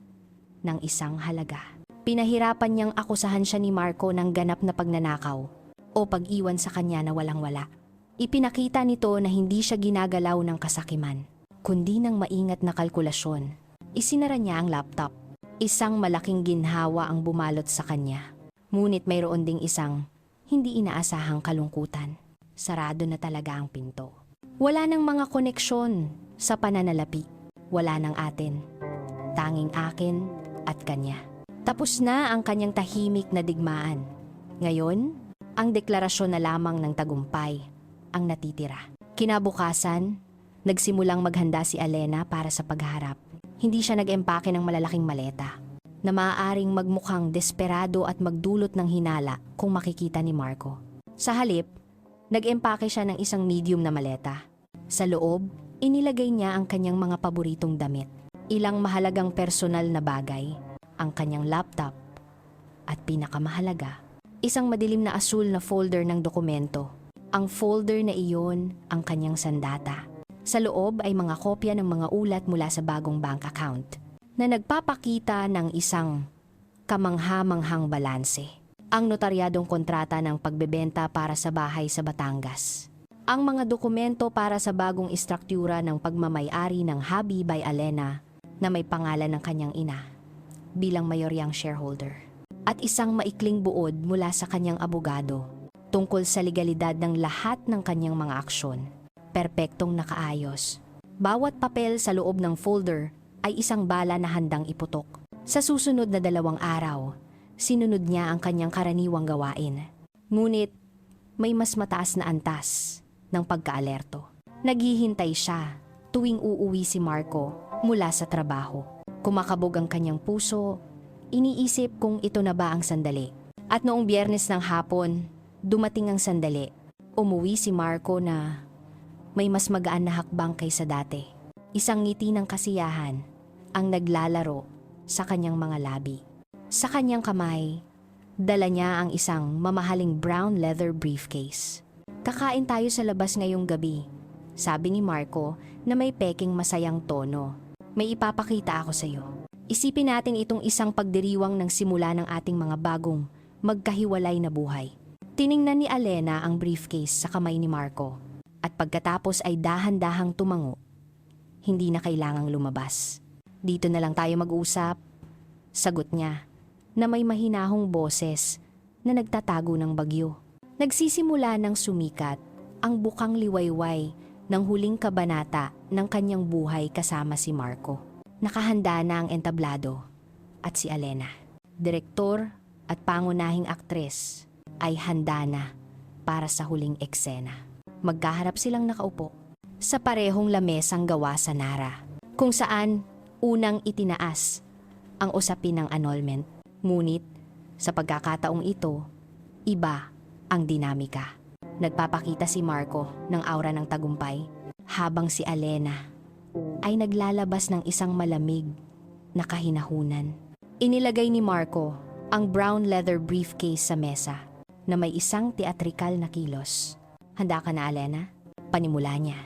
ng isang halaga. Pinahirapan niyang akusahan siya ni Marco ng ganap na pagnanakaw o pag-iwan sa kanya na walang-wala. Ipinakita nito na hindi siya ginagalaw ng kasakiman, kundi ng maingat na kalkulasyon. Isinara niya ang laptop. Isang malaking ginhawa ang bumalot sa kanya. Ngunit mayroon ding isang hindi inaasahang kalungkutan. Sarado na talaga ang pinto. Wala nang mga koneksyon sa pananalapi. Wala nang atin. Tanging akin at kanya. Tapos na ang kanyang tahimik na digmaan. Ngayon, ang deklarasyon na lamang ng tagumpay ang natitira. Kinabukasan, nagsimulang maghanda si Alena para sa pagharap. Hindi siya nag-empake ng malalaking maleta na maaaring magmukhang desperado at magdulot ng hinala kung makikita ni Marco. Sa halip, nag-empake siya ng isang medium na maleta. Sa loob, inilagay niya ang kanyang mga paboritong damit, ilang mahalagang personal na bagay, ang kanyang laptop, at pinakamahalaga, isang madilim na asul na folder ng dokumento. Ang folder na iyon ang kanyang sandata. Sa loob ay mga kopya ng mga ulat mula sa bagong bank account na nagpapakita ng isang kamangha-manghang balanse. Ang notaryadong kontrata ng pagbebenta para sa bahay sa Batangas. Ang mga dokumento para sa bagong istruktura ng pagmamay-ari ng Habi by Alena na may pangalan ng kanyang ina bilang mayoryang shareholder. At isang maikling buod mula sa kanyang abogado tungkol sa legalidad ng lahat ng kanyang mga aksyon. Perpektong nakaayos. Bawat papel sa loob ng folder ay isang bala na handang iputok. Sa susunod na 2 araw, sinunod niya ang kanyang karaniwang gawain. Ngunit may mas mataas na antas ng pagkaalerto. Naghihintay siya tuwing uuwi si Marco mula sa trabaho. Kumakabog ang kanyang puso, iniisip kung ito na ba ang sandali. At noong Biyernes ng hapon, dumating ang sandali. Umuwi si Marco na may mas magaan na hakbang kaysa dati. Isang ngiti ng kasiyahan ang naglalaro sa kanyang mga labi. Sa kanyang kamay, dala niya ang isang mamahaling brown leather briefcase. Kakain tayo sa labas ngayong gabi, sabi ni Marco na may peking masayang tono. May ipapakita ako sa iyo. Isipin natin itong isang pagdiriwang ng simula ng ating mga bagong magkahiwalay na buhay. Tiningnan ni Alena ang briefcase sa kamay ni Marco. At pagkatapos ay dahan-dahang tumango. Hindi na kailangang lumabas. Dito na lang tayo mag-usap. Sagot niya na may mahinahong boses na nagtatago ng bagyo. Nagsisimula ng sumikat ang bukang liwayway ng huling kabanata ng kanyang buhay kasama si Marco. Nakahanda na ang entablado at si Alena. Direktor at pangunahing aktres ay handa na para sa huling eksena. Magkaharap silang nakaupo sa parehong lamesang gawa sa Nara, kung saan unang itinaas ang usapin ng annulment. Ngunit sa pagkakataong ito, iba ang dinamika. Nagpapakita si Marco ng aura ng tagumpay habang si Alena ay naglalabas ng isang malamig na kahinahunan. Inilagay ni Marco ang brown leather briefcase sa mesa na may isang teatrikal na kilos. Handa ka na, Alena? Panimula niya.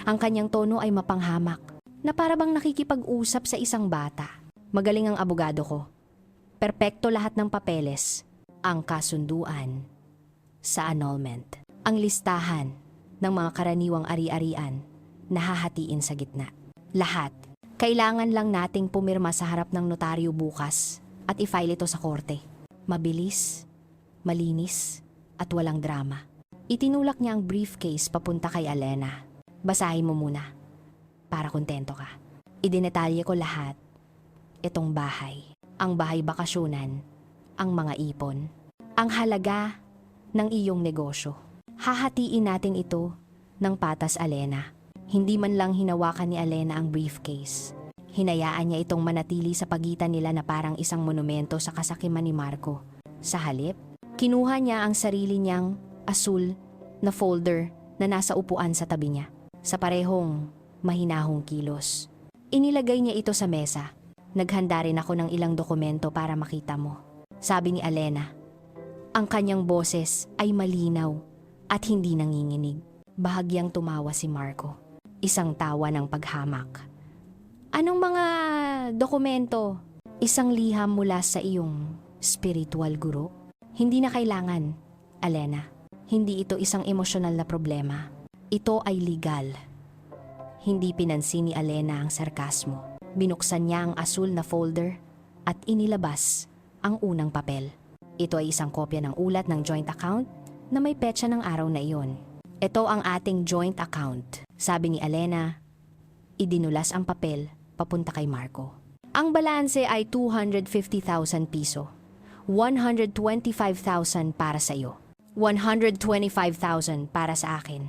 Ang kanyang tono ay mapanghamak na parabang nakikipag-usap sa isang bata. Magaling ang abogado ko. Perpekto lahat ng papeles. Ang kasunduan sa annulment. Ang listahan ng mga karaniwang ari-arian na hahatiin sa gitna. Lahat. Kailangan lang nating pumirma sa harap ng notaryo bukas at i-file ito sa korte. Mabilis, malinis, at walang drama. Itinulak niya ang briefcase papunta kay Alena. Basahin mo muna, para kontento ka. Idinetalye ko lahat. Itong bahay, ang bahay bakasyonan, ang mga ipon, ang halaga ng iyong negosyo. Hahatiin natin ito ng patas, Alena. Hindi man lang hinawakan ni Alena ang briefcase. Hinayaan niya itong manatili sa pagitan nila na parang isang monumento sa kasakiman ni Marco. Sa halip, kinuha niya ang sarili niyang asul na folder na nasa upuan sa tabi niya. Sa parehong mahinahong kilos. Inilagay niya ito sa mesa. Naghanda rin ako ng ilang dokumento para makita mo. Sabi ni Alena. Ang kanyang boses ay malinaw at hindi nanginginig. Bahagyang tumawa si Marco. Isang tawa ng paghamak. Anong mga dokumento? Isang liham mula sa iyong spiritual guro? Hindi na kailangan, Alena. Hindi ito isang emosyonal na problema. Ito ay legal. Hindi pinansin ni Alena ang sarkasmo. Binuksan niya ang asul na folder at inilabas ang unang papel. Ito ay isang kopya ng ulat ng joint account na may petsa ng araw na iyon. Ito ang ating joint account, sabi ni Alena. Idinulas ang papel papunta kay Marco. Ang balanse ay 250,000 piso. 125,000 para sa iyo. 125,000 para sa akin.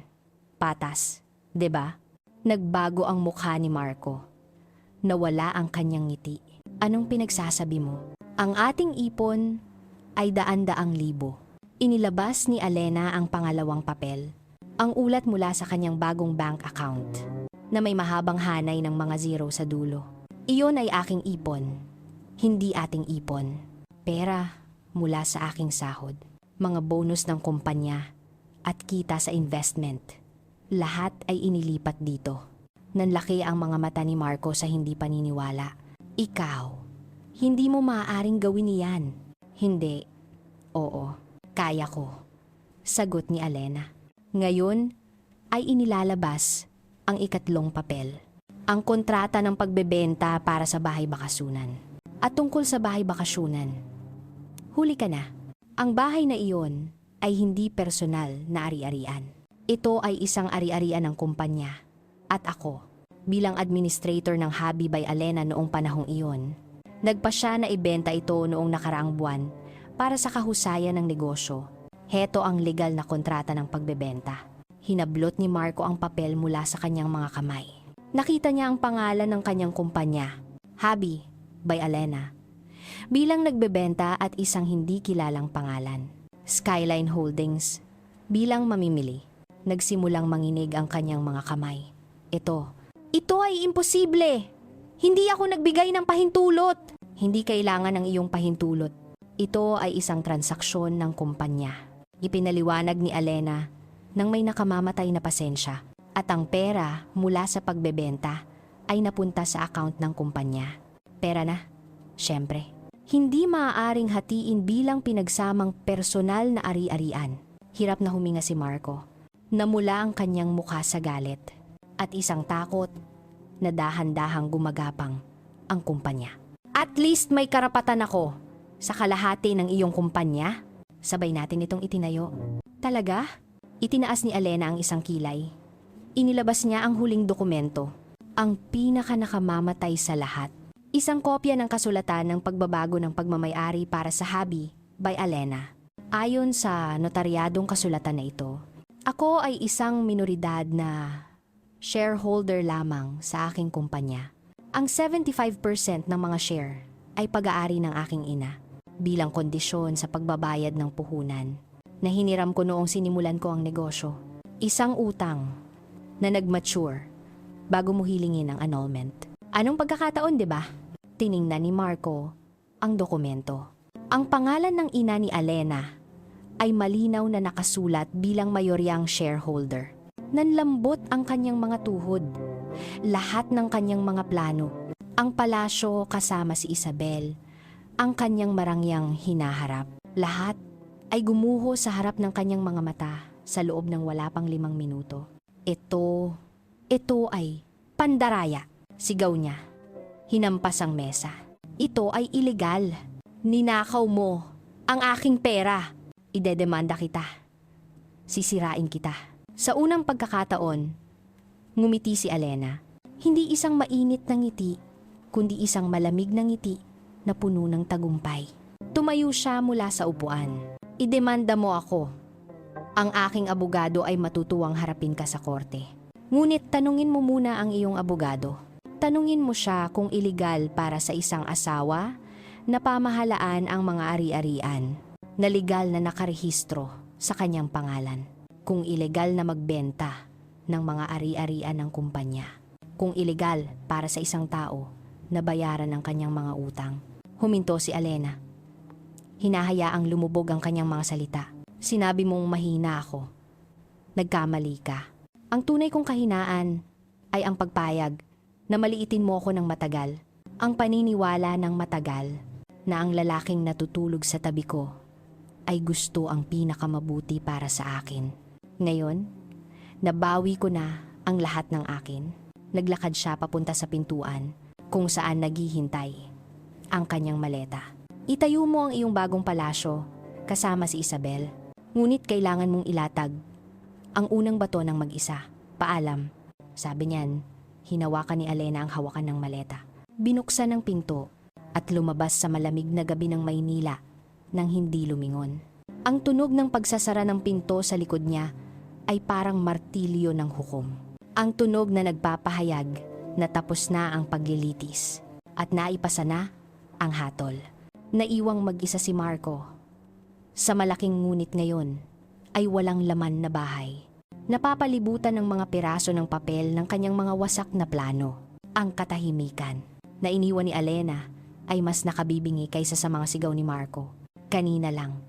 Patas, 'di ba? Nagbago ang mukha ni Marco. Nawala ang kanyang ngiti. Anong pinagsasabi mo? Ang ating ipon ay daan-daang libo. Inilabas ni Alena ang pangalawang papel. Ang ulat mula sa kanyang bagong bank account na may mahabang hanay ng mga zero sa dulo. Iyon ay aking ipon, hindi ating ipon. Pera mula sa aking sahod, mga bonus ng kumpanya at kita sa investment. Lahat ay inilipat dito. Nanlaki ang mga mata ni Marco sa hindi paniniwala. Ikaw, hindi mo maaaring gawin iyan. Hindi. Oo, kaya ko. Sagot ni Alena. Ngayon ay inilalabas ang ikatlong papel. Ang kontrata ng pagbebenta para sa bahay bakasyonan. At tungkol sa bahay bakasyonan, huli ka na. Ang bahay na iyon ay hindi personal na ari-arian. Ito ay isang ari-arian ng kumpanya. At ako, bilang administrator ng Hobby by Alena noong panahong iyon, nagpa siya na ibenta ito noong nakaraang buwan para sa kahusayan ng negosyo. Heto ang legal na kontrata ng pagbebenta. Hinablot ni Marco ang papel mula sa kanyang mga kamay. Nakita niya ang pangalan ng kanyang kumpanya, Hobby by Alena, bilang nagbebenta at isang hindi kilalang pangalan, Skyline Holdings, bilang mamimili. Nagsimulang manginig ang kanyang mga kamay. Ito ay imposible! Hindi ako nagbigay ng pahintulot! Hindi kailangan ng iyong pahintulot. Ito ay isang transaksyon ng kumpanya. Ipinaliwanag ni Alena nang may nakamamatay na pasensya at ang pera mula sa pagbebenta ay napunta sa account ng kumpanya. Pera na, syempre. Hindi maaaring hatiin bilang pinagsamang personal na ari-arian. Hirap na huminga si Marco. Namula ang kanyang mukha sa galit at isang takot na dahan-dahang gumagapang ang kumpanya. At least may karapatan ako sa kalahati ng iyong kumpanya. Sabay natin itong itinayo. Talaga? Itinaas ni Alena ang isang kilay. Inilabas niya ang huling dokumento. Ang pinaka-nakamamatay sa lahat. Isang kopya ng kasulatan ng pagbabago ng pagmamayari para sa Hobby by Alena. Ayon sa notaryadong kasulatan na ito, ako ay isang minoridad na shareholder lamang sa aking kumpanya. Ang 75% ng mga share ay pag-aari ng aking ina bilang kondisyon sa pagbabayad ng puhunan na hiniram ko noong sinimulan ko ang negosyo. Isang utang na nag-mature bago mo hilingin ang annulment. Anong pagkakataon, 'di ba? Tiningnan ni Marco ang dokumento. Ang pangalan ng ina ni Alena ay malinaw na nakasulat bilang mayoryang shareholder. Nanlambot ang kanyang mga tuhod. Lahat ng kanyang mga plano. Ang palasyo kasama si Isabel. Ang kanyang marangyang hinaharap. Lahat ay gumuho sa harap ng kanyang mga mata sa loob ng wala pang 5 minuto. Ito ay pandaraya, sigaw niya. Hinampas ang mesa. Ito ay ilegal. Ninakaw mo ang aking pera. Idedemanda kita. sisirain kita. Sa unang pagkakataon, ngumiti si Alena. Hindi isang mainit na ngiti, kundi isang malamig na ngiti na puno ng tagumpay. Tumayo siya mula sa upuan. Idemanda mo ako. Ang aking abogado ay matutuwang harapin ka sa korte. Ngunit tanungin mo muna ang iyong abogado. Tanungin mo siya kung iligal para sa isang asawa na pamahalaan ang mga ari-arian na legal na nakarehistro sa kanyang pangalan. Kung ilegal na magbenta ng mga ari-arian ng kumpanya. Kung ilegal para sa isang tao na bayaran ang kanyang mga utang. Huminto si Alena. Hinahayaang lumubog ang kanyang mga salita. Sinabi mong mahina ako. Nagkamali ka. Ang tunay kong kahinaan ay ang pagpayag na maliitin mo ako ng matagal. Ang paniniwala ng matagal na ang lalaking natutulog sa tabi ko ay gusto ang pinakamabuti para sa akin. Ngayon, nabawi ko na ang lahat ng akin. Naglakad siya papunta sa pintuan kung saan naghihintay ang kanyang maleta. Itayo mo ang iyong bagong palasyo kasama si Isabel. Ngunit kailangan mong ilatag ang unang bato ng mag-isa. Paalam. Sabi niyan, hinawakan ni Alena ang hawakan ng maleta. Binuksan ang pinto at lumabas sa malamig na gabi ng Maynila nang hindi lumingon. Ang tunog ng pagsasara ng pinto sa likod niya ay parang martilyo ng hukom. Ang tunog na nagpapahayag na tapos na ang paglilitis at naipasa na ang hatol. Naiwang mag-isa si Marco. Sa malaking ngunit ngayon ay walang laman na bahay. Napapalibutan ng mga piraso ng papel ng kanyang mga wasak na plano. Ang katahimikan na iniwan ni Alena ay mas nakabibingi kaysa sa mga sigaw ni Marco. Kanina lang,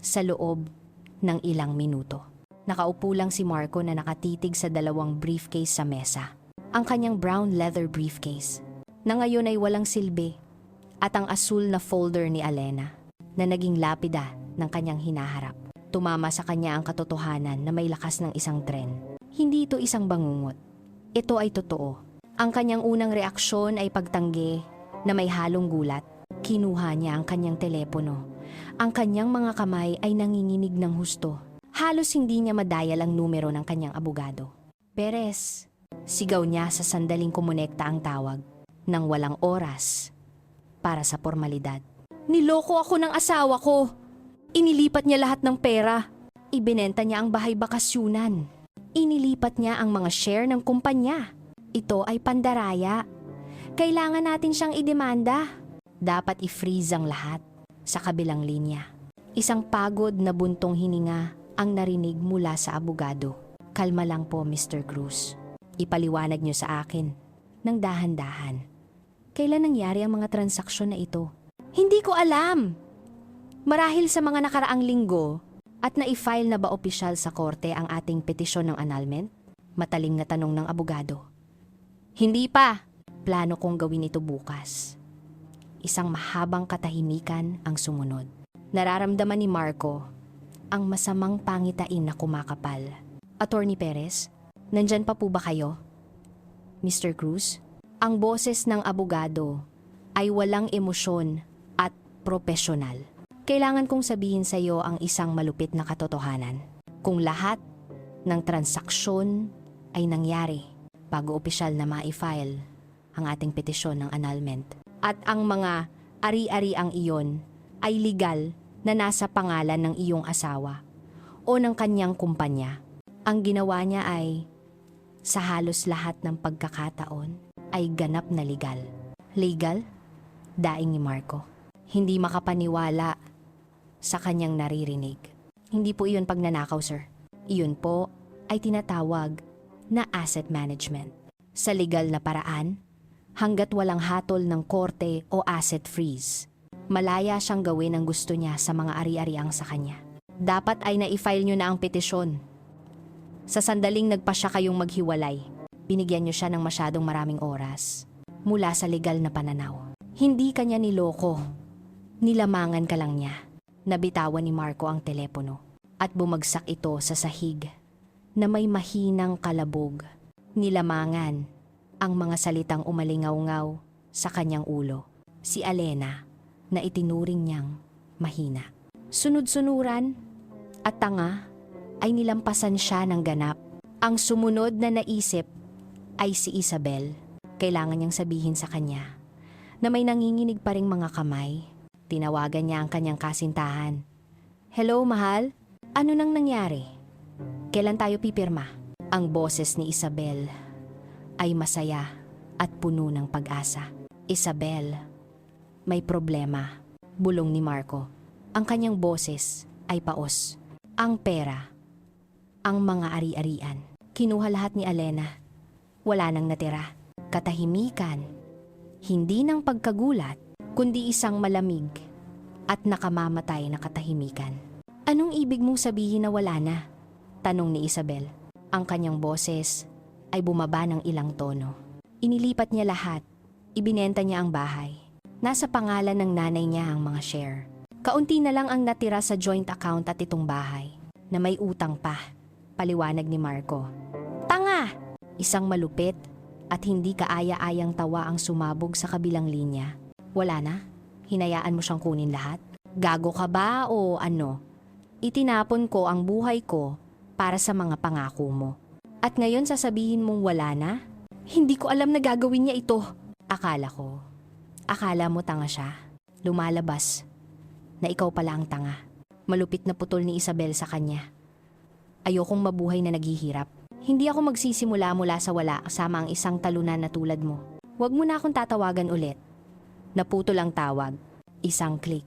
sa loob ng ilang minuto. Nakaupo lang si Marco na nakatitig sa dalawang briefcase sa mesa. Ang kanyang brown leather briefcase na ngayon ay walang silbi at ang asul na folder ni Alena na naging lapida ng kanyang hinaharap. Tumama sa kanya ang katotohanan na may lakas ng isang tren. Hindi ito isang bangungot. Ito ay totoo. Ang kanyang unang reaksyon ay pagtanggi na may halong gulat. Kinuha niya ang kanyang telepono. Ang kanyang mga kamay ay nanginginig ng husto. Halos hindi niya madayal ang numero ng kanyang abogado. Perez, sigaw niya sa sandaling kumonekta ang tawag nang walang oras para sa formalidad. Niloko ako ng asawa ko. Inilipat niya lahat ng pera. Ibinenta niya ang bahay bakasyunan. Inilipat niya ang mga share ng kumpanya. Ito ay pandaraya. Kailangan natin siyang idemanda. Dapat i-freeze ang lahat. Sa kabilang linya, isang pagod na buntong hininga ang narinig mula sa abogado. Kalma lang po, Mr. Cruz. Ipaliwanag niyo sa akin ng dahan-dahan. Kailan nangyari ang mga transaksyon na ito? Hindi ko alam. Marahil sa mga nakaraang linggo at na-i-file na ba opisyal sa korte ang ating petisyon ng annulment? Mataling na tanong ng abogado. Hindi pa. Plano kong gawin ito bukas. Isang mahabang katahimikan ang sumunod. Nararamdaman ni Marco ang masamang pangitain na kumakapal. Attorney Perez, nandyan pa po ba kayo? Mr. Cruz, ang boses ng abogado ay walang emosyon at propesyonal. Kailangan kong sabihin sa iyo ang isang malupit na katotohanan. Kung lahat ng transaksyon ay nangyari bago opisyal na ma-file ang ating petisyon ng annulment at ang mga ari-ariang iyon ay legal na nasa pangalan ng iyong asawa o ng kanyang kumpanya, ang ginawa niya ay sa halos lahat ng pagkakataon ay ganap na legal. Legal? Daing ni Marco. Hindi makapaniwala sa kanyang naririnig. Hindi po iyon pagnanakaw, sir. Iyon po ay tinatawag na asset management. Sa legal na paraan, hanggat walang hatol ng korte o asset freeze, malaya siyang gawin ang gusto niya sa mga ari-ariang sa kanya. Dapat ay na-file niyo na ang petisyon. Sa sandaling nagpa siya kayong maghiwalay, binigyan niyo siya ng masyadong maraming oras mula sa legal na pananaw. Hindi kanya niloko. Nilamangan ka lang niya. Nabitawan ni Marco ang telepono at bumagsak ito sa sahig na may mahinang kalabog. Nilamangan ang mga salitang umalingaw-ngaw sa kanyang ulo. Si Alena na itinuring niyang mahina. Sunod-sunuran at tanga ay nilampasan siya ng ganap. Ang sumunod na naisip ay si Isabel. Kailangan niyang sabihin sa kanya na may nanginginig pa ring mga kamay. Tinawagan niya ang kanyang kasintahan. Hello, mahal? Ano nang nangyari? Kailan tayo pipirma? Ang boses ni Isabel ay masaya at puno ng pag-asa. Isabel, may problema, bulong ni Marco. Ang kanyang boses ay paos. Ang pera, ang mga ari-arian. Kinuha lahat ni Alena. Wala nang natira. Katahimikan. Hindi ng pagkagulat, kundi isang malamig at nakamamatay na katahimikan. Anong ibig mong sabihin na wala na? Tanong ni Isabel. Ang kanyang boses ay bumaba ng ilang tono. Inilipat niya lahat. Ibinenta niya ang bahay. Nasa pangalan ng nanay niya ang mga share. Kaunti na lang ang natira sa joint account at itong bahay, na may utang pa. Paliwanag ni Marco. Tanga! Isang malupit at hindi kaaya-ayang tawa ang sumabog sa kabilang linya. Wala na? Hinayaan mo siyang kunin lahat? Gago ka ba o ano? Itinapon ko ang buhay ko para sa mga pangako mo. At ngayon sasabihin mong wala na? Hindi ko alam na gagawin niya ito. Akala mo tanga siya. Lumalabas na ikaw pala ang tanga. Malupit na putol ni Isabel sa kanya. Ayokong mabuhay na naghihirap. Hindi ako magsisimula mula sa wala kasama ang isang talunan na tulad mo. Huwag mo na akong tatawagan ulit. Naputol ang tawag. Isang click.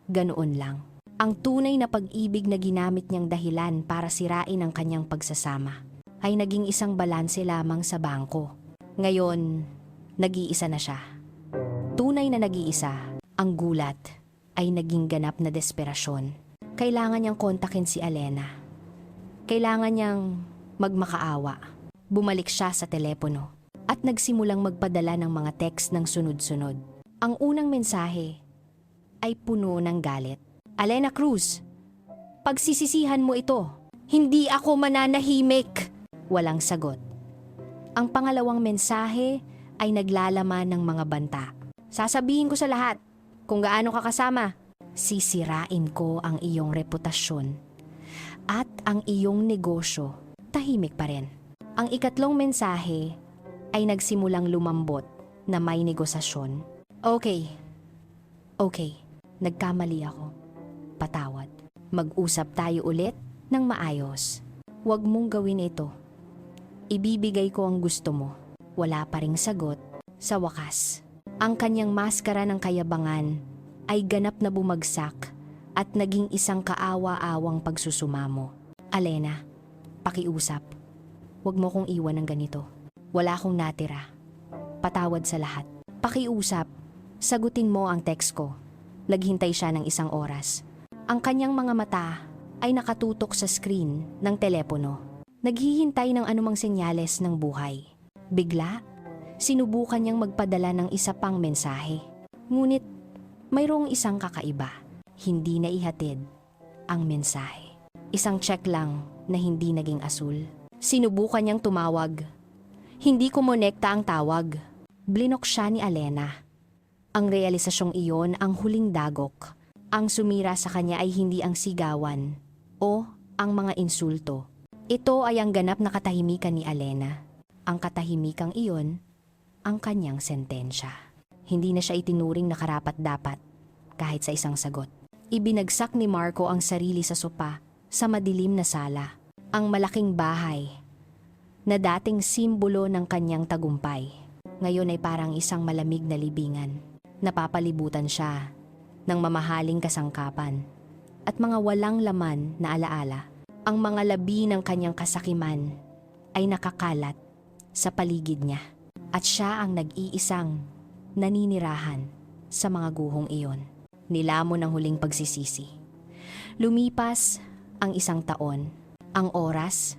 Ganoon lang. Ang tunay na pag-ibig na ginamit niyang dahilan para sirain ang kanyang pagsasama ay naging isang balanse lamang sa bangko. Ngayon, nag-iisa na siya. Tunay na nag-iisa, ang gulat ay naging ganap na desperasyon. Kailangan niyang kontakin si Alena. Kailangan niyang magmakaawa. Bumalik siya sa telepono at nagsimulang magpadala ng mga text ng sunod-sunod. Ang unang mensahe ay puno ng galit. Alena Cruz, pagsisisihan mo ito. Hindi ako mananahimik. Walang sagot. Ang pangalawang mensahe ay naglalaman ng mga banta. Sasabihin ko sa lahat kung gaano ka kasama. Sisirain ko ang iyong reputasyon at ang iyong negosyo. Tahimik pa rin. Ang ikatlong mensahe ay nagsimulang lumambot na may negosasyon. Okay. Nagkamali ako. Patawad. Mag-usap tayo ulit ng maayos. Huwag mong gawin ito. Ibibigay ko ang gusto mo. Wala pa ring sagot. Sa wakas, ang kanyang maskara ng kayabangan ay ganap na bumagsak at naging isang kaawa-awang pagsusumamo. Alena, pakiusap. Huwag mo kong iwan ng ganito. Wala akong natira. Patawad sa lahat. Pakiusap. Sagutin mo ang text ko. Naghintay siya ng 1 oras. Ang kanyang mga mata ay nakatutok sa screen ng telepono. Naghihintay ng anumang senyales ng buhay. Bigla, sinubukan niyang magpadala ng isa pang mensahe. Ngunit, mayroong isang kakaiba. Hindi na ihatid ang mensahe. Isang check lang na hindi naging asul. Sinubukan niyang tumawag. Hindi kumonekta ang tawag. Blinok siya ni Alena. Ang realisasyong iyon ang huling dagok. Ang sumira sa kanya ay hindi ang sigawan o ang mga insulto. Ito ay ang ganap na katahimikan ni Alena. Ang katahimikang iyon, ang kanyang sentensya. Hindi na siya itinuring na karapat-dapat kahit sa isang sagot. Ibinagsak ni Marco ang sarili sa sopa sa madilim na sala. Ang malaking bahay na dating simbolo ng kanyang tagumpay. Ngayon ay parang isang malamig na libingan. Napapalibutan siya ng mamahaling kasangkapan at mga walang laman na alaala. Ang mga labi ng kanyang kasakiman ay nakakalat sa paligid niya at siya ang nag-iisang naninirahan sa mga guhong iyon. Nilamon ang huling pagsisisi. Lumipas ang 1 taon. Ang oras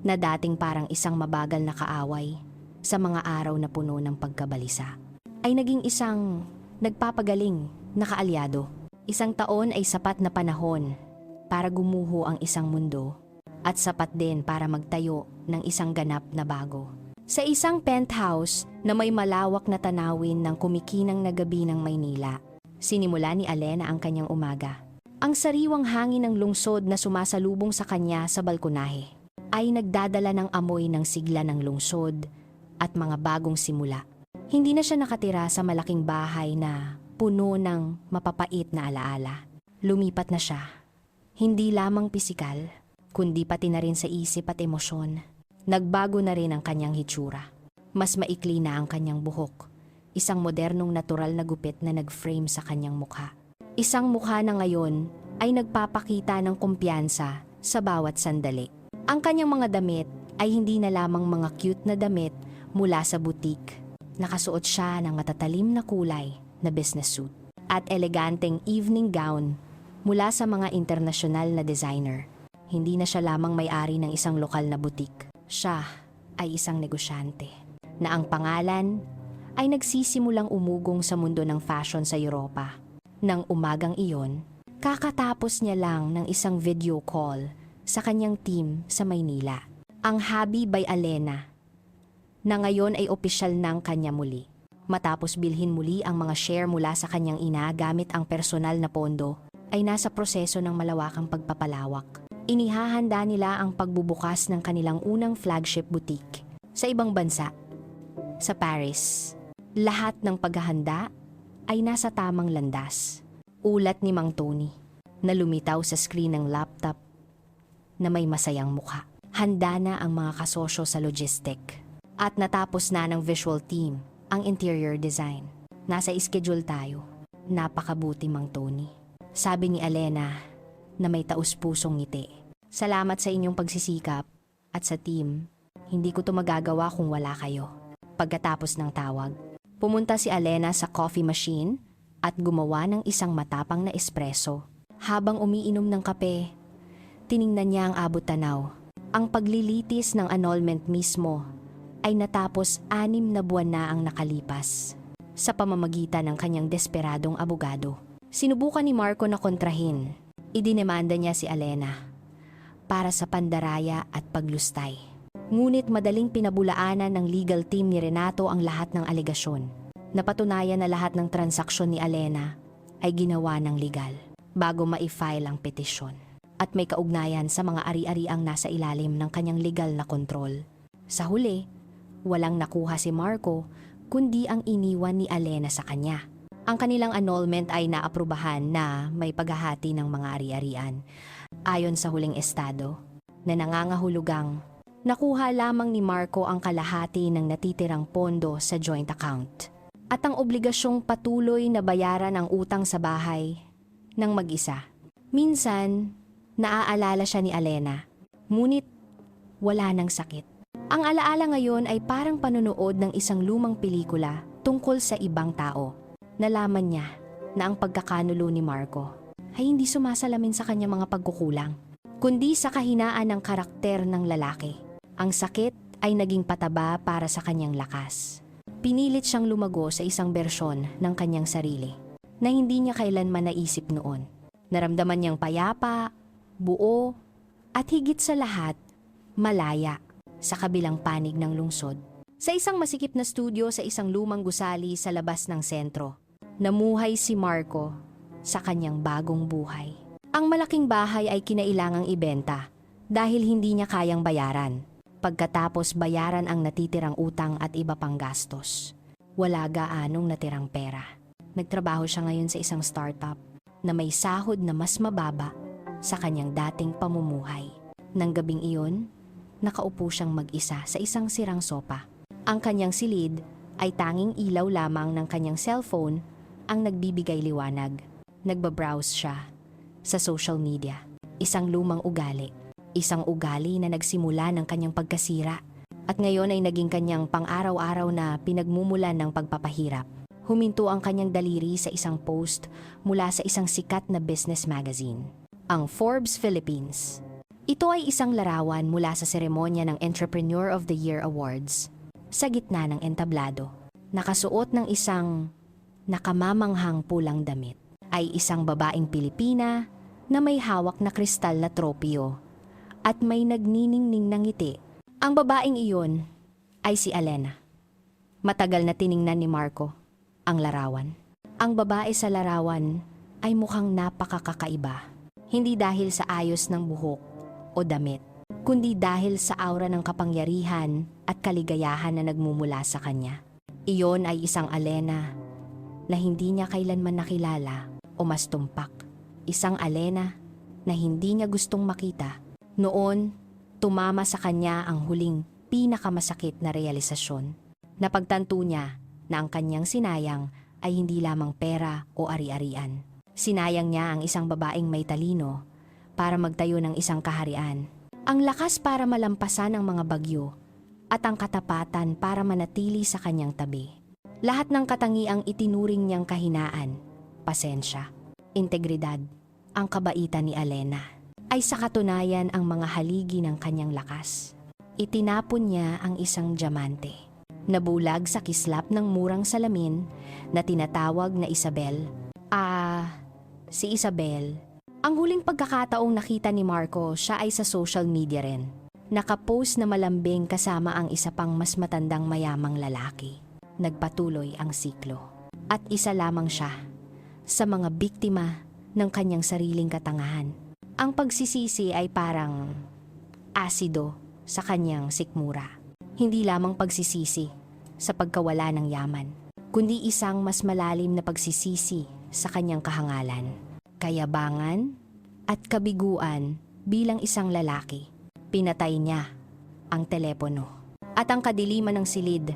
na dating parang isang mabagal na kaaway sa mga araw na puno ng pagkabalisa ay naging isang nagpapagaling na kaalyado. 1 taon ay sapat na panahon para gumuho ang isang mundo at sapat din para magtayo ng isang ganap na bago. Sa isang penthouse na may malawak na tanawin ng kumikinang na gabi ng Maynila, sinimula ni Alena ang kanyang umaga. Ang sariwang hangin ng lungsod na sumasalubong sa kanya sa balkonahe ay nagdadala ng amoy ng sigla ng lungsod at mga bagong simula. Hindi na siya nakatira sa malaking bahay na puno ng mapapait na alaala. Lumipat na siya. Hindi lamang pisikal, kundi pati na rin sa isip at emosyon. Nagbago na rin ang kanyang hitsura. Mas maikli na ang kanyang buhok. Isang modernong natural na gupit na nag-frame sa kanyang mukha. Isang mukha na ngayon ay nagpapakita ng kumpiyansa sa bawat sandali. Ang kanyang mga damit ay hindi na lamang mga cute na damit mula sa boutique. Nakasuot siya ng matatalim na kulay na business suit at eleganteng evening gown mula sa mga internasyonal na designer. Hindi na siya lamang may-ari ng isang lokal na boutique. Siya ay isang negosyante na ang pangalan ay nagsisimulang umugong sa mundo ng fashion sa Europa. Nang umagang iyon, kakatapos niya lang ng isang video call sa kanyang team sa Maynila. Ang Habi by Alena, na ngayon ay opisyal ng kanya muli. Matapos bilhin muli ang mga share mula sa kanyang ina gamit ang personal na pondo, ay nasa proseso ng malawakang pagpapalawak. Inihahanda nila ang pagbubukas ng kanilang unang flagship boutique sa ibang bansa, sa Paris. Lahat ng paghahanda ay nasa tamang landas. Ulat ni Mang Tony na lumitaw sa screen ng laptop na may masayang mukha. Handa na ang mga kasosyo sa logistic. At natapos na ng visual team ang interior design. Nasa schedule tayo. Napakabuti, Mang Tony. Sabi ni Alena na may taus-pusong ngiti. Salamat sa inyong pagsisikap at sa team. Hindi ko to magagawa kung wala kayo. Pagkatapos ng tawag, pumunta si Alena sa coffee machine at gumawa ng isang matapang na espresso. Habang umiinom ng kape, tiningnan niya ang abot tanaw. Ang paglilitis ng annulment mismo ay natapos 6 na buwan na ang nakalipas. Sa pamamagitan ng kanyang desperadong abogado, sinubukan ni Marco na kontrahin. Idinemanda niya si Alena para sa pandaraya at paglustay. Ngunit madaling pinabulaanan ng legal team ni Renato ang lahat ng alegasyon. Napatunayan na lahat ng transaksyon ni Alena ay ginawa ng legal bago ma-file ang petisyon at may kaugnayan sa mga ari-ariang nasa ilalim ng kanyang legal na kontrol. Sa huli, walang nakuha si Marco kundi ang iniwan ni Alena sa kanya. Ang kanilang annulment ay naaprubahan na may paghahati ng mga ari-arian. Ayon sa huling estado, na nangangahulugang nakuha lamang ni Marco ang kalahati ng natitirang pondo sa joint account at ang obligasyong patuloy na bayaran ang utang sa bahay ng mag-isa. Minsan, naaalala siya ni Alena, ngunit wala nang sakit. Ang alaala ngayon ay parang panonood ng isang lumang pelikula tungkol sa ibang tao. Nalaman niya na ang pagkakanulo ni Marco ay hindi sumasalamin sa kanyang mga pagkukulang, kundi sa kahinaan ng karakter ng lalaki. Ang sakit ay naging pataba para sa kanyang lakas. Pinilit siyang lumago sa isang bersyon ng kanyang sarili na hindi niya kailanman naisip noon. Naramdaman niyang payapa, buo, at higit sa lahat, malaya sa kabilang panig ng lungsod. Sa isang masikip na studio sa isang lumang gusali sa labas ng sentro, namuhay si Marco sa kanyang bagong buhay. Ang malaking bahay ay kinailangang ibenta dahil hindi niya kayang bayaran. Pagkatapos bayaran ang natitirang utang at iba pang gastos, wala gaanong natirang pera. Nagtrabaho siya ngayon sa isang startup na may sahod na mas mababa sa kanyang dating pamumuhay. Nang gabing iyon, nakaupo siyang mag-isa sa isang sirang sopa. Ang kanyang silid ay tanging ilaw lamang ng kanyang cellphone ang nagbibigay liwanag. Nagbabrowse siya sa social media. Isang lumang ugali. Isang ugali na nagsimula ng kanyang pagkasira at ngayon ay naging kanyang pang-araw-araw na pinagmumulan ng pagpapahirap. Huminto ang kanyang daliri sa isang post mula sa isang sikat na business magazine, ang Forbes Philippines. Ito ay isang larawan mula sa seremonya ng Entrepreneur of the Year Awards. Sa gitna ng entablado, nakasuot ng isang nakamamanghang pulang damit, ay isang babaeng Pilipina na may hawak na kristal na tropeo at may nagniningning ng ngiti. Ang babaeng iyon ay si Alena. Matagal na tiningnan ni Marco ang larawan. Ang babae sa larawan ay mukhang napakakaiba. Hindi dahil sa ayos ng buhok o damit, kundi dahil sa aura ng kapangyarihan at kaligayahan na nagmumula sa kanya. Iyon ay isang Alena na hindi niya kailanman nakilala o mas tumpak. Isang Alena na hindi niya gustong makita. Noon, tumama sa kanya ang huling pinakamasakit na realisasyon. Napagtanto niya na ang kanyang sinayang ay hindi lamang pera o ari-arian. Sinayang niya ang isang babaeng may talino para magtayo ng isang kaharian. Ang lakas para malampasan ang mga bagyo at ang katapatan para manatili sa kanyang tabi. Lahat ng katangiang itinuring niyang kahinaan, pasensya, integridad, ang kabaitan ni Alena, ay sa katunayan ang mga haligi ng kanyang lakas. Itinapon niya ang isang diamante. Nabulag sa kislap ng murang salamin na tinatawag na Isabel. Si Isabel. Ang huling pagkakataong nakita ni Marco, siya ay sa social media rin. Nakapost na malambing kasama ang isa pang mas matandang mayamang lalaki. Nagpatuloy ang siklo. At isa lamang siya sa mga biktima ng kanyang sariling katangahan. Ang pagsisisi ay parang asido sa kanyang sikmura. Hindi lamang pagsisisi sa pagkawala ng yaman, kundi isang mas malalim na pagsisisi sa kanyang kahangalan, kayabangan at kabiguan bilang isang lalaki. Pinatay niya ang telepono at ang kadiliman ng silid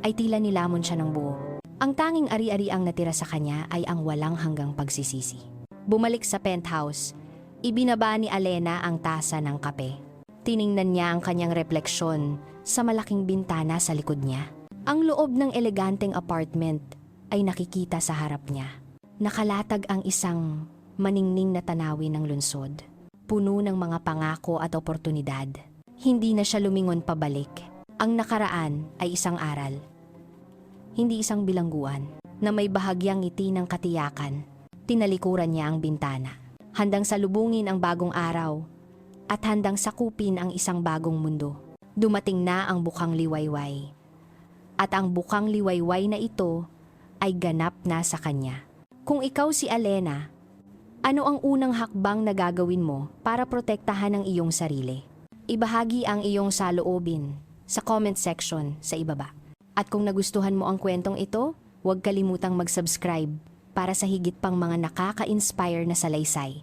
ay tila nilamon siya ng buo. Ang tanging ari-ariang natira sa kanya ay ang walang hanggang pagsisisi. Bumalik sa penthouse, ibinaba ni Alena ang tasa ng kape. Tiningnan niya ang kanyang refleksyon sa malaking bintana sa likod niya. Ang loob ng eleganteng apartment ay nakikita sa harap niya. Nakalatag ang isang maningning na tanawin ng lungsod, puno ng mga pangako at oportunidad. Hindi na siya lumingon pabalik. Ang nakaraan ay isang aral, hindi isang bilangguan, na may bahagyang ngiti ng katiyakan. Tinalikuran niya ang bintana, handang salubungin ang bagong araw at handang sakupin ang isang bagong mundo. Dumating na ang bukang liwayway. At ang bukang liwayway na ito ay ganap na sa kanya. Kung ikaw si Alena, ano ang unang hakbang na gagawin mo para protektahan ang iyong sarili? Ibahagi ang iyong saloobin sa comment section sa ibaba. At kung nagustuhan mo ang kwentong ito, huwag kalimutang mag-subscribe para sa higit pang mga nakaka-inspire na salaysay